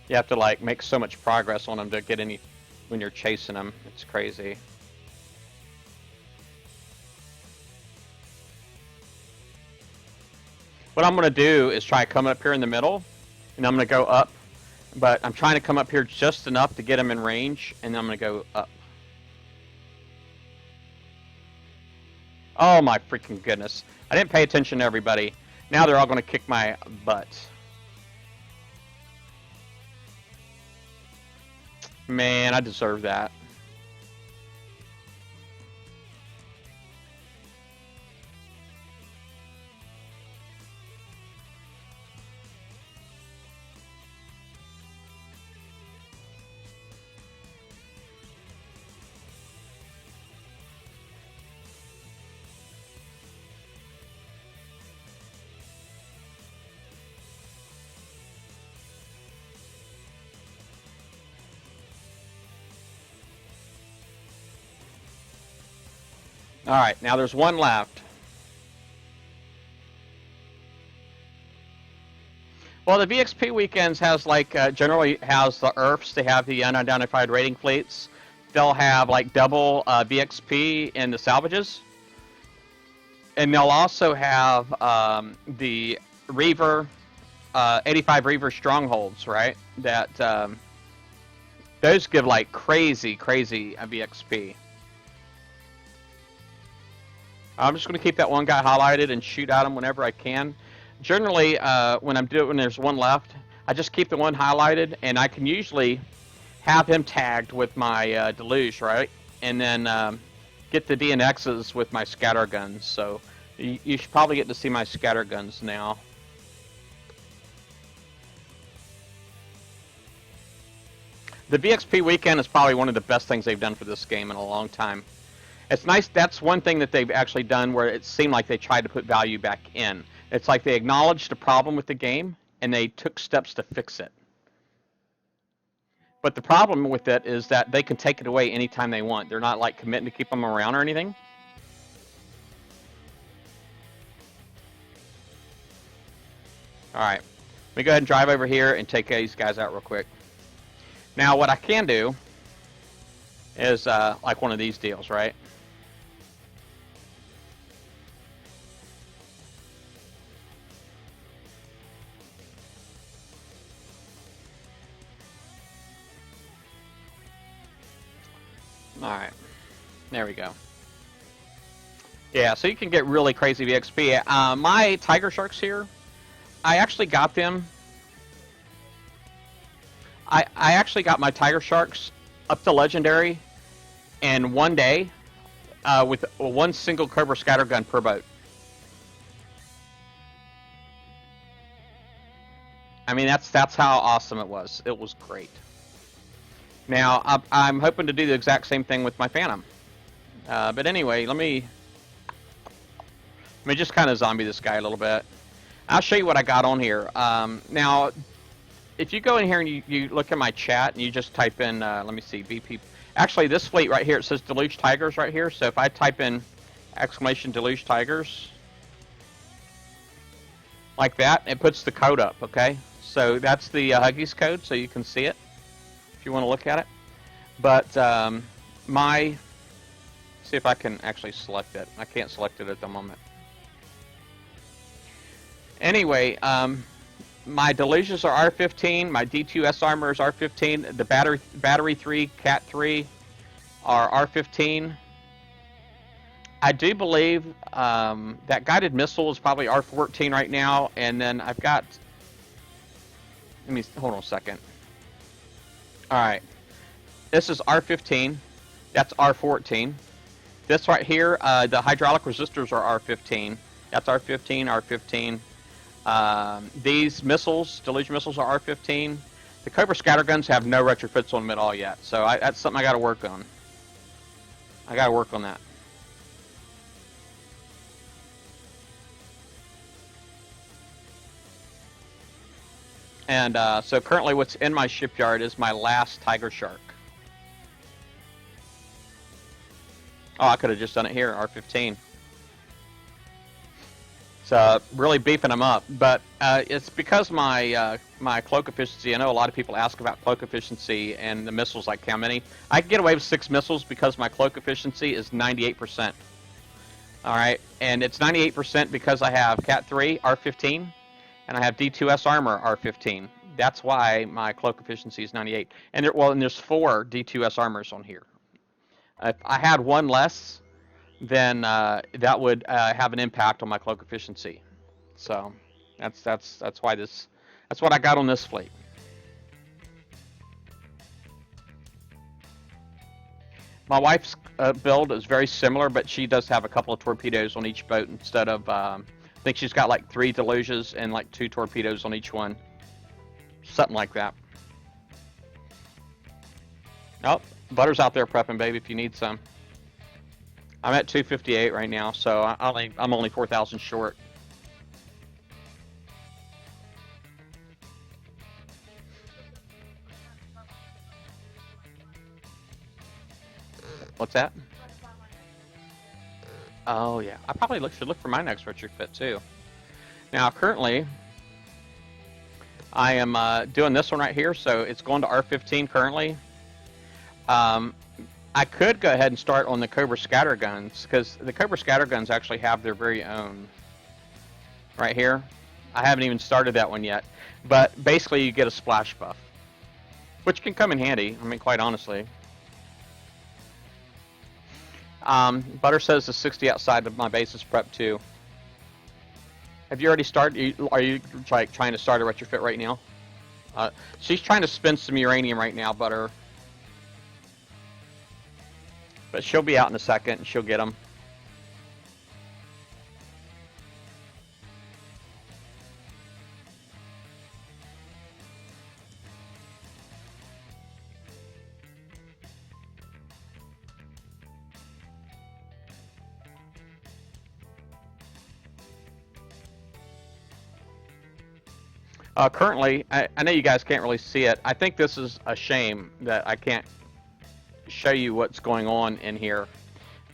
Speaker 1: You have to like make so much progress on them to get any when you're chasing them. It's crazy. What I'm gonna do is try coming up here in the middle, and I'm gonna go up. But I'm trying to come up here just enough to get them in range, and then I'm gonna go up. Oh my freaking goodness! I didn't pay attention to everybody. Now they're all gonna kick my butt. Man, I deserve that. All right, now there's one left. Well, the VXP weekends has like generally has the ERFs. They have the unidentified raiding fleets. They'll have like double VXP in the salvages, and they'll also have the Reaver, 85 Reaver strongholds, right? That those give like crazy VXP. I'm just going to keep that one guy highlighted and shoot at him whenever I can. Generally, when there's one left, I just keep the one highlighted, and I can usually have him tagged with my Deluge, right? And then get the DNXs with my scatter guns. So you should probably get to see my scatter guns now. The VXP weekend is probably one of the best things they've done for this game in a long time. It's nice. That's one thing that they've actually done where it seemed like they tried to put value back in. It's like they acknowledged a problem with the game and they took steps to fix it. But the problem with it is that they can take it away anytime they want. They're not like committing to keep them around or anything. All right, let me go ahead and drive over here and take these guys out real quick. Now, what I can do is like one of these deals, right? Alright, there we go. Yeah, so you can get really crazy VXP. My Tiger Sharks here, I actually got them. I actually got my Tiger Sharks up to Legendary in one day with one single Cobra scatter gun per boat. I mean, that's how awesome it was. It was great. Now, I'm hoping to do the exact same thing with my Phantom. But anyway, let me just kind of zombie this guy a little bit. I'll show you what I got on here. Now, if you go in here and you look at my chat and you just type in, let me see, BP. Actually, this fleet right here, it says Deluge Tigers right here. So if I type in exclamation Deluge Tigers, like that, it puts the code up, okay? So that's the Huggies code, so you can see it if you want to look at it. But see if I can actually select it. I can't select it at the moment. Anyway, my Deluges are R15, my D2S armor is R15, the battery 3, Cat 3 are R15. I do believe that guided missile is probably R14 right now, and then I've got. Let me hold on a second. All right, this is R15. That's R14. This right here, the hydraulic resistors are R15. That's R15, R15. These missiles, Deluge missiles, are R15. The Cobra scatterguns have no retrofits on them at all yet, so that's something I got to work on. I got to work on that. And so currently what's in my shipyard is my last Tiger Shark. Oh, I could have just done it here, R15. So really beefing them up. But it's because my cloak efficiency, I know a lot of people ask about cloak efficiency and the missiles, like how many. I can get away with 6 missiles because my cloak efficiency is 98%. Alright, and it's 98% because I have Cat 3, R15. And I have D2S armor R15. That's why my cloak efficiency is 98. And there's 4 D2S armors on here. If I had one less, then that would have an impact on my cloak efficiency. So that's why that's what I got on this fleet. My wife's build is very similar, but she does have a couple of torpedoes on each boat instead of. I think she's got like 3 Deluges and like 2 torpedoes on each one. Something like that. Oh, Butter's out there prepping, baby, if you need some. I'm at 258 right now, so I'm only 4,000 short. What's that? Oh yeah, I probably should look for my next retrofit too. Now currently, I am doing this one right here, so it's going to R15 currently. I could go ahead and start on the Cobra scatterguns because the Cobra scatterguns actually have their very own. Right here, I haven't even started that one yet, but basically you get a splash buff, which can come in handy. I mean, quite honestly. Butter says the 60 outside of my base is prep too. Have you already started? Are you like trying to start a retrofit right now? She's trying to spin some uranium right now, Butter. But she'll be out in a second and she'll get them. Currently, I know you guys can't really see it. I think this is a shame that I can't show you what's going on in here.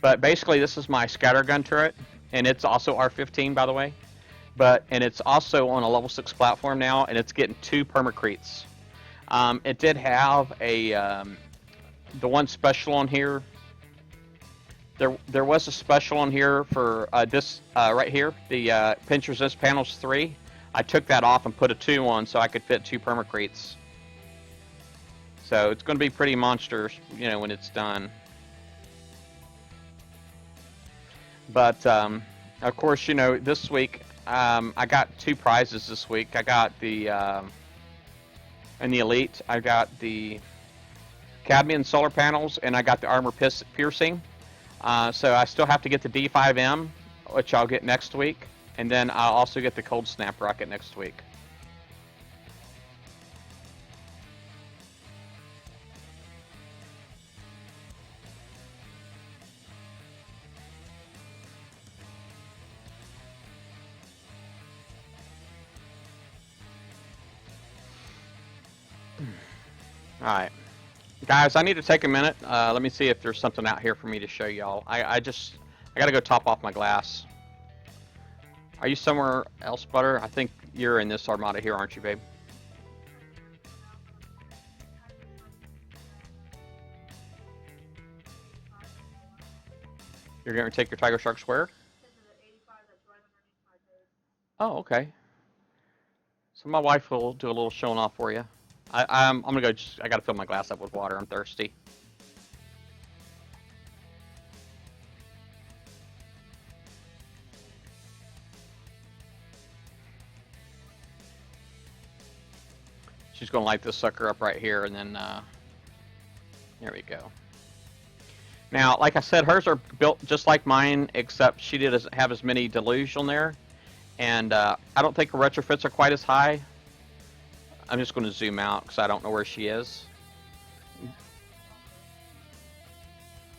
Speaker 1: But basically, this is my scattergun turret, and it's also R15, by the way. And it's also on a level 6 platform now, and it's getting 2 permacretes. It did have the one special on here. There was a special on here for this right here, the pinch resist panels 3. I took that off and put a 2 on so I could fit 2 permacretes. So it's going to be pretty monster, you know, when it's done. But of course, you know, this week I got 2 prizes this week. I got the in the Elite, I got the cadmium solar panels, and I got the armor piercing. So I still have to get the D5M, which I'll get next week. And then I'll also get the Cold Snap rocket next week. Alright. Guys, I need to take a minute. Let me see if there's something out here for me to show y'all. I gotta go top off my glass. Are you somewhere else, Butter? I think you're in this armada here, aren't you, babe? You're going to take your Tiger Shark Square? Oh, okay. So my wife will do a little showing off for you. I'm gonna go. I gotta fill my glass up with water. I'm thirsty. She's gonna light this sucker up right here, and then there we go. Now, like I said, hers are built just like mine, except she doesn't have as many deluge on there, and I don't think her retrofits are quite as high. I'm just going to zoom out because I don't know where she is.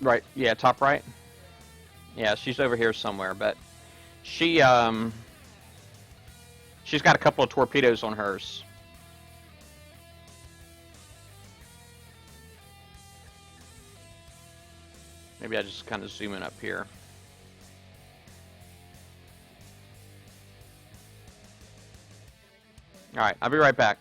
Speaker 1: Right, yeah, top right. Yeah, she's over here somewhere, but she's got a couple of torpedoes on hers. Maybe I just kind of zoom in up here. All right, I'll be right back.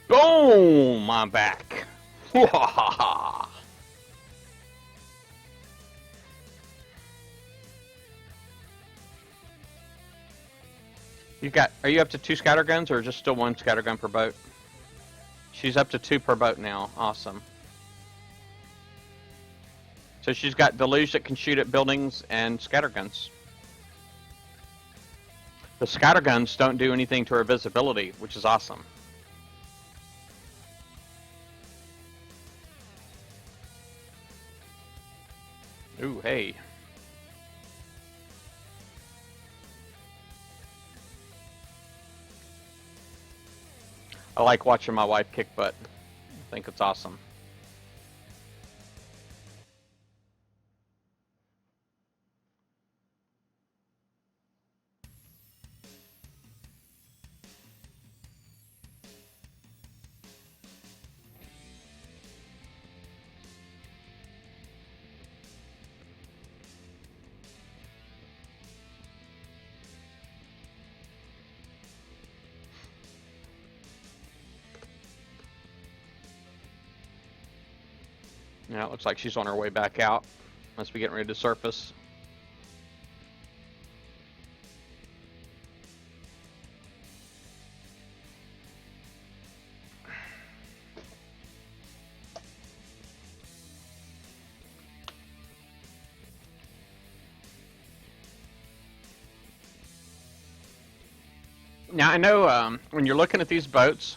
Speaker 1: Boom! I'm back. Are you up to 2 scatterguns or just still 1 scattergun per boat? She's up to 2 per boat now. Awesome. So she's got deluge that can shoot at buildings and scatterguns. The scatterguns don't do anything to her visibility, which is awesome. Ooh, hey. I like watching my wife kick butt. I think it's awesome. Yeah, it looks like she's on her way back out. Must be getting ready to surface. Now, I know when you're looking at these boats,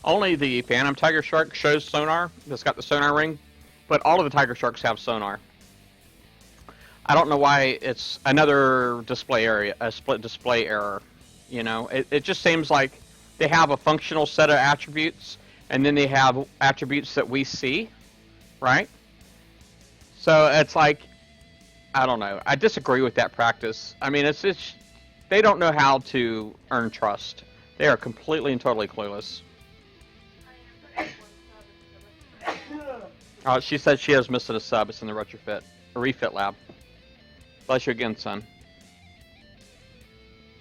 Speaker 1: only the Phantom Tiger Shark shows sonar. That's got the sonar ring. But all of the Tiger Sharks have sonar. I don't know why it's another display area, a split display error. You know, it just seems like they have a functional set of attributes, and then they have attributes that we see, right? So it's like, I don't know. I disagree with that practice. I mean, it's they don't know how to earn trust. They are completely and totally clueless. She said she has missed a sub. It's in the retrofit, a refit lab. Bless you again, son.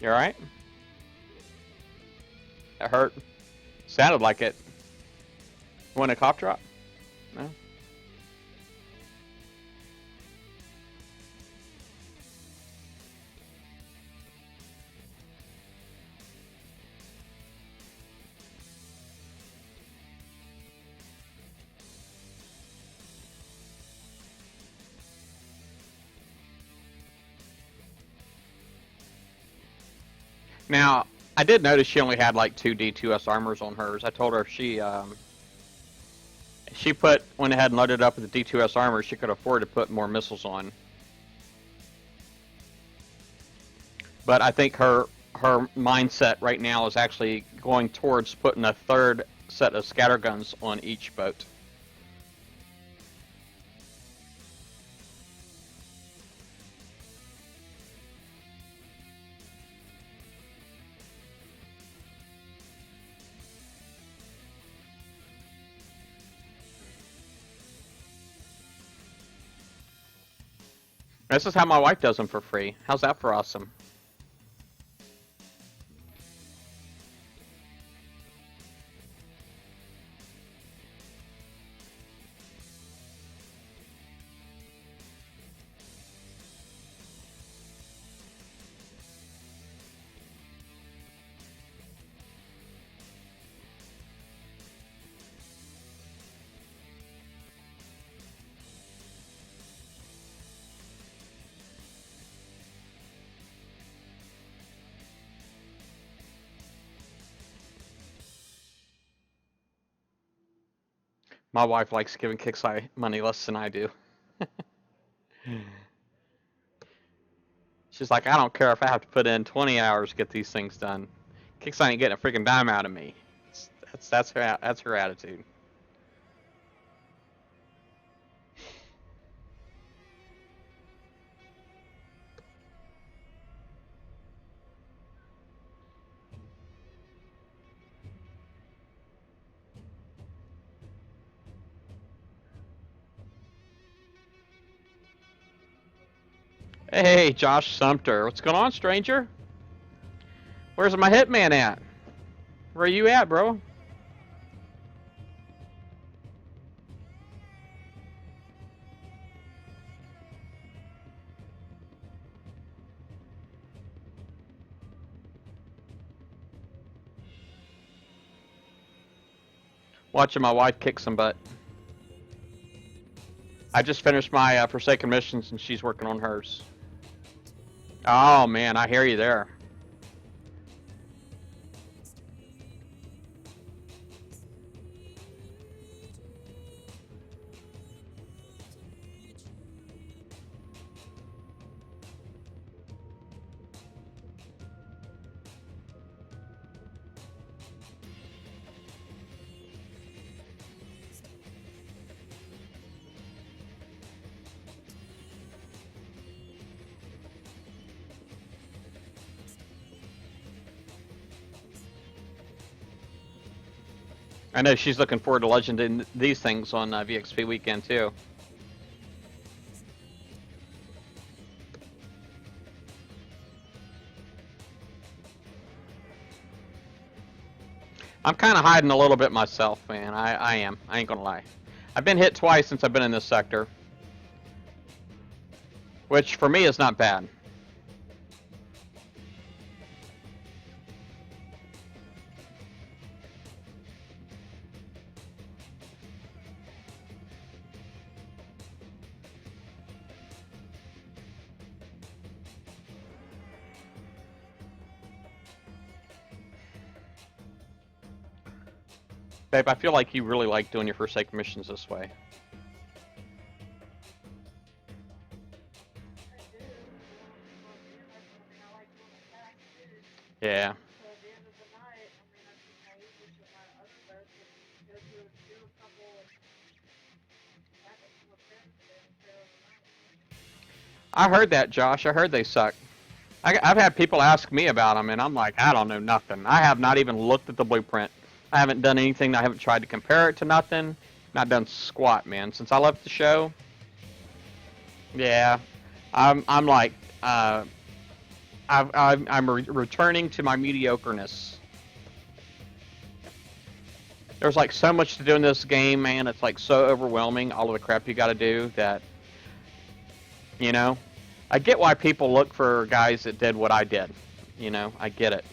Speaker 1: You alright? That hurt. Sounded like it. Want a cough drop? No? Now, I did notice she only had like two D2S armors on hers. I told her if she went ahead and loaded up with the D2S armor, she could afford to put more missiles on. But I think her mindset right now is actually going towards putting a third set of scatterguns on each boat. This is how my wife does them for free. How's that for awesome? My wife likes giving Kixeye money less than I do. She's like, I don't care if I have to put in 20 hours to get these things done. Kixeye ain't getting a freaking dime out of me. That's her attitude. Hey, Josh Sumter. What's going on, stranger? Where's my hitman at? Where you at, bro? Watching my wife kick some butt. I just finished my Forsaken missions and she's working on hers. Oh man, I hear you there. I know she's looking forward to legending these things on VXP weekend too. I'm kind of hiding a little bit myself, man. I am. I ain't gonna lie. I've been hit twice since I've been in this sector, which for me is not bad. Babe, I feel like you really like doing your Forsaken missions this way. Yeah. I heard that, Josh. I heard they suck. I've had people ask me about them, and I'm like, I don't know nothing. I have not even looked at the blueprint. I haven't done anything. I haven't tried to compare it to nothing. Not done squat, man. Since I left the show, yeah, I'm like, uh, I'm returning to my mediocreness. There's like so much to do in this game, man. It's like so overwhelming, all of the crap you got to do that, you know. I get why people look for guys that did what I did. You know, I get it.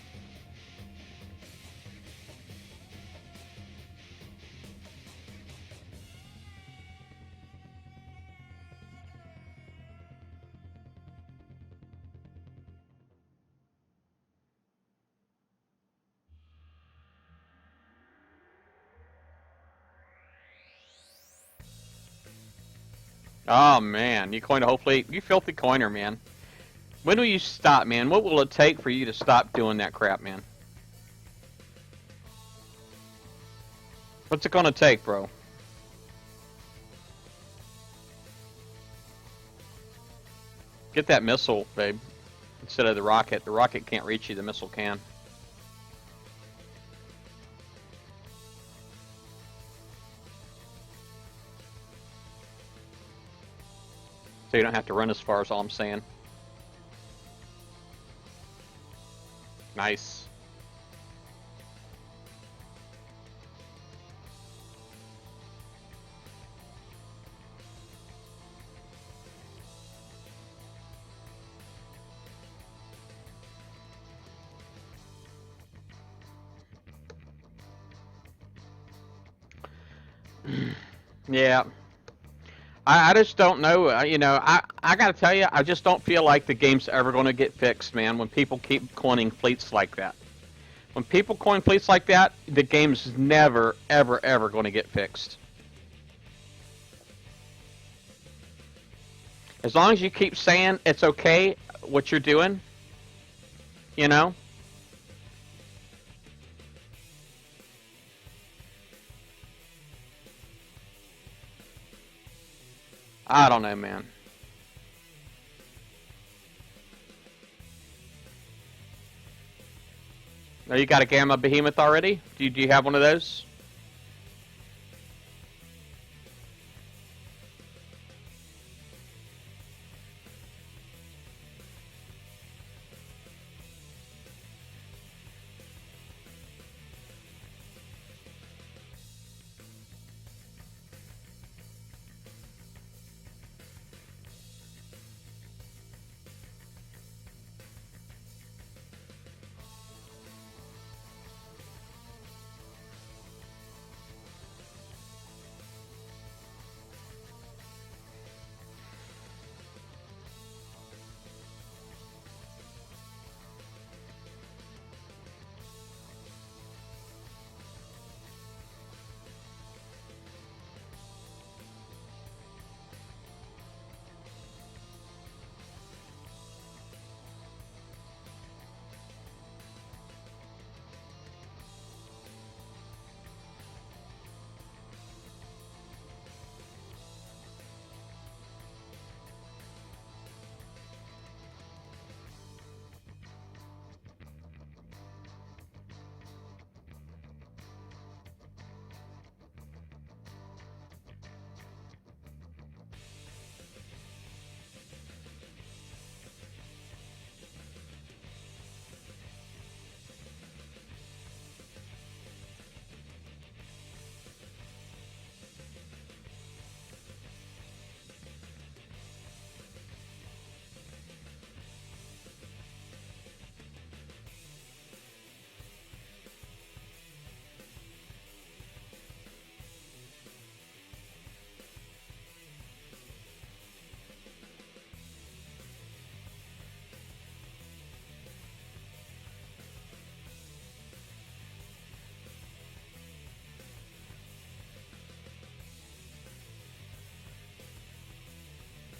Speaker 1: Oh man, you coined a whole fleet. You filthy coiner, man. When will you stop, man? What will it take for you to stop doing that crap, man? What's it gonna take, bro? Get that missile, babe. Instead of the rocket. The rocket can't reach you, the missile can. So you don't have to run as far, is all I'm saying. Nice. Yeah. I just don't know. You know, I got to tell you, I just don't feel like the game's ever going to get fixed, man, when people keep coining fleets like that. When people coin fleets like that, the game's never, ever, ever going to get fixed. As long as you keep saying it's okay what you're doing, you know? I don't know, man. Now you got a Gamma Behemoth already? Do you have one of those?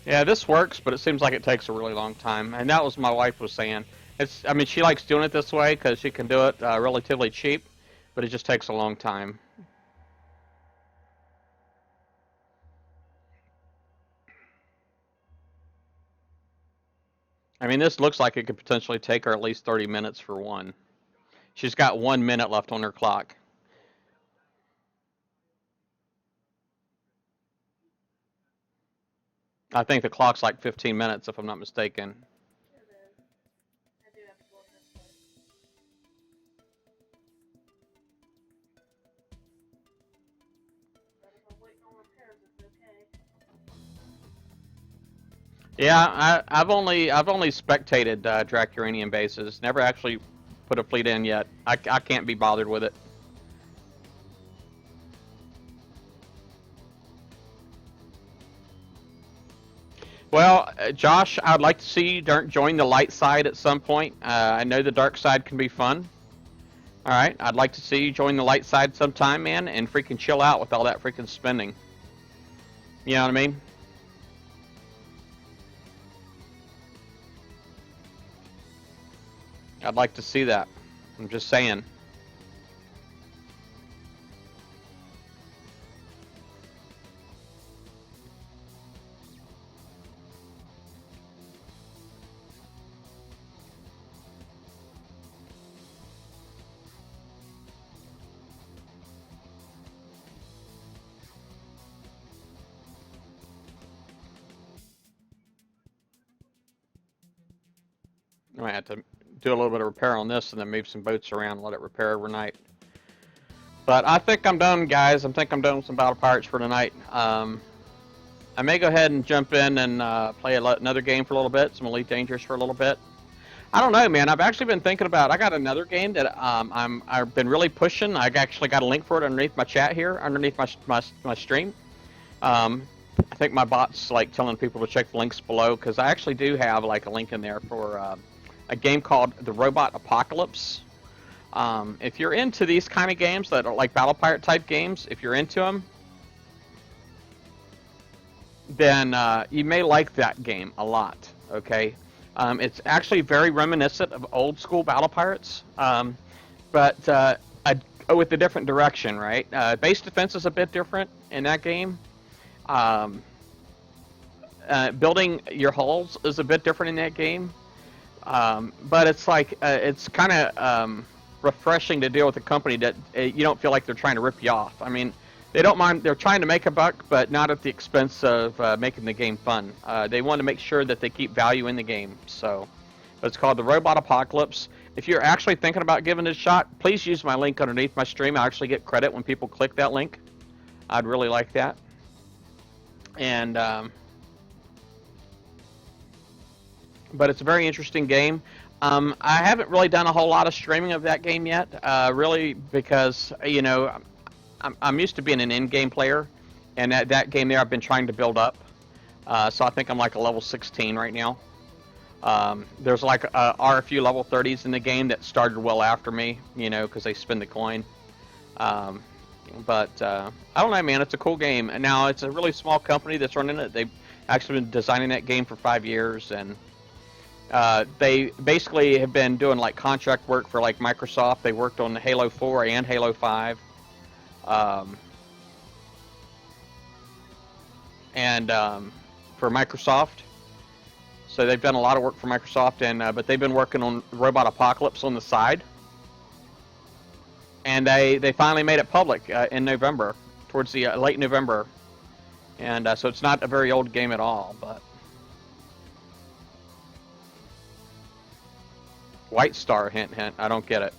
Speaker 1: Yeah, this works, but it seems like it takes a really long time. And that was my wife was saying. I mean, she likes doing it this way because she can do it relatively cheap, but it just takes a long time. I mean, this looks like it could potentially take her at least 30 minutes for one. She's got 1 minute left on her clock. I think the clock's like 15 minutes, if I'm not mistaken. Yeah, I've only spectated Dracuranian bases. Never actually put a fleet in yet. I can't be bothered with it. Well, Josh, I'd like to see you join the light side at some point. I know the dark side can be fun. All right, I'd like to see you join the light side sometime, man, and freaking chill out with all that freaking spending. You know what I mean? I'd like to see that. I'm just saying. I might have to do a little bit of repair on this and then move some boats around and let it repair overnight. But I think I'm done, guys. I think I'm done with some Battle Pirates for tonight. I may go ahead and jump in and play another game for a little bit, some Elite Dangerous for a little bit. I don't know, man. I've actually been thinking about. I got another game that I've been really pushing. I actually got a link for it underneath my chat here, underneath my stream. I think my bot's like telling people to check the links below because I actually do have like a link in there for a game called The Robot Apocalypse. If you're into these kind of games that are like Battle Pirate type games, if you're into them, then you may like that game a lot. Okay, it's actually very reminiscent of old school Battle Pirates, but I'd go with a different direction. Right, base defense is a bit different in that game. Building your hulls is a bit different in that game. But it's like it's kind of refreshing to deal with a company that you don't feel like they're trying to rip you off. I mean, they don't mind. They're trying to make a buck, but not at the expense of making the game fun. They want to make sure that they keep value in the game. So, it's called The Robot Apocalypse. If you're actually thinking about giving it a shot, please use my link underneath my stream. I actually get credit when people click that link. I'd really like that. And but it's a very interesting game. I haven't really done a whole lot of streaming of that game yet, really, because you know I'm used to being an in-game player, and that game there I've been trying to build up. So I think I'm like a level 16 right now. There's like are a few level 30s in the game that started well after me, you know, because they spend the coin. But I don't know, man. It's a cool game. And now it's a really small company that's running it. They've actually been designing that game for 5 years, and they basically have been doing like contract work for like Microsoft. They worked on Halo 4 and Halo 5. For Microsoft. So they've done a lot of work for Microsoft, and but they've been working on Robot Apocalypse on the side. And they finally made it public in November, towards the late November. And so it's not a very old game at all, but White Star, hint, hint. I don't get it.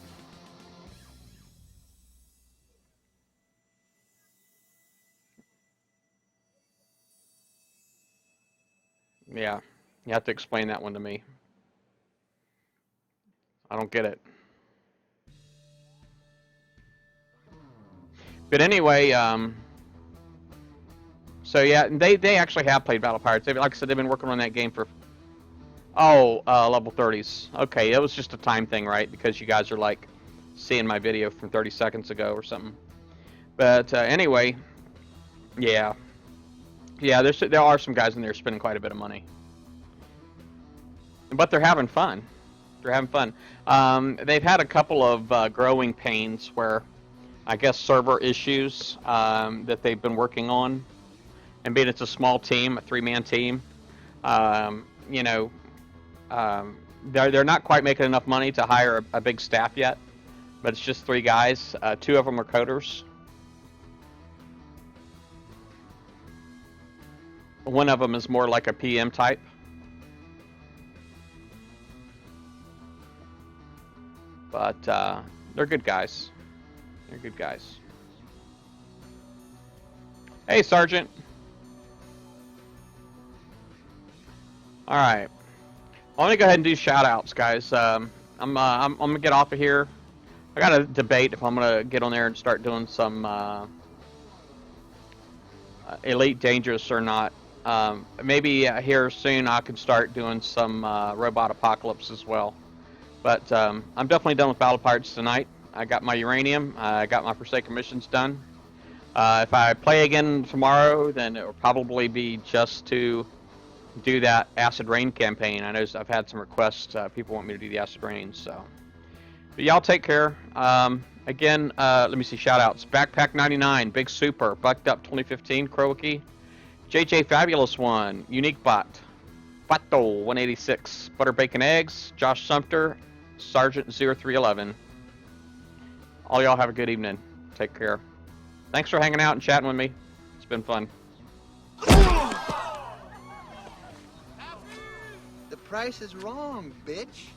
Speaker 1: Yeah, you have to explain that one to me. I don't get it. But anyway, so yeah, they actually have played Battle Pirates. Like I said, they've been working on that game for level 30s. Okay, it was just a time thing, right? Because you guys are like seeing my video from 30 seconds ago or something. But anyway, yeah, there are some guys in there spending quite a bit of money, but they're having fun. They're having fun. They've had a couple of growing pains where I guess server issues that they've been working on, and being it's a small team, a 3-man team, you know, they're not quite making enough money to hire a big staff yet, but it's just 3 guys. 2 of them are coders. One of them is more like a PM type. But they're good guys. They're good guys. Hey, Sergeant. All right. Well, let me go ahead and do shout-outs, guys. I'm gonna get off of here. I got to debate if I'm gonna get on there and start doing some Elite Dangerous or not. Maybe here soon I can start doing some Robot Apocalypse as well. But I'm definitely done with Battle Pirates tonight. I got my uranium. I got my Forsaken missions done. If I play again tomorrow, then it will probably be just to do that Acid Rain campaign. I know I've had some requests. People want me to do the Acid Rain, so. But y'all take care. Again, let me see shout-outs. Backpack 99, Big Super, Bucked Up 2015, Crowkey, JJ Fabulous One, Unique Bot, Pato 186, Butter Bacon Eggs, Josh Sumter, Sergeant 0311. All y'all have a good evening. Take care. Thanks for hanging out and chatting with me. It's been fun.
Speaker 3: The price is wrong, bitch.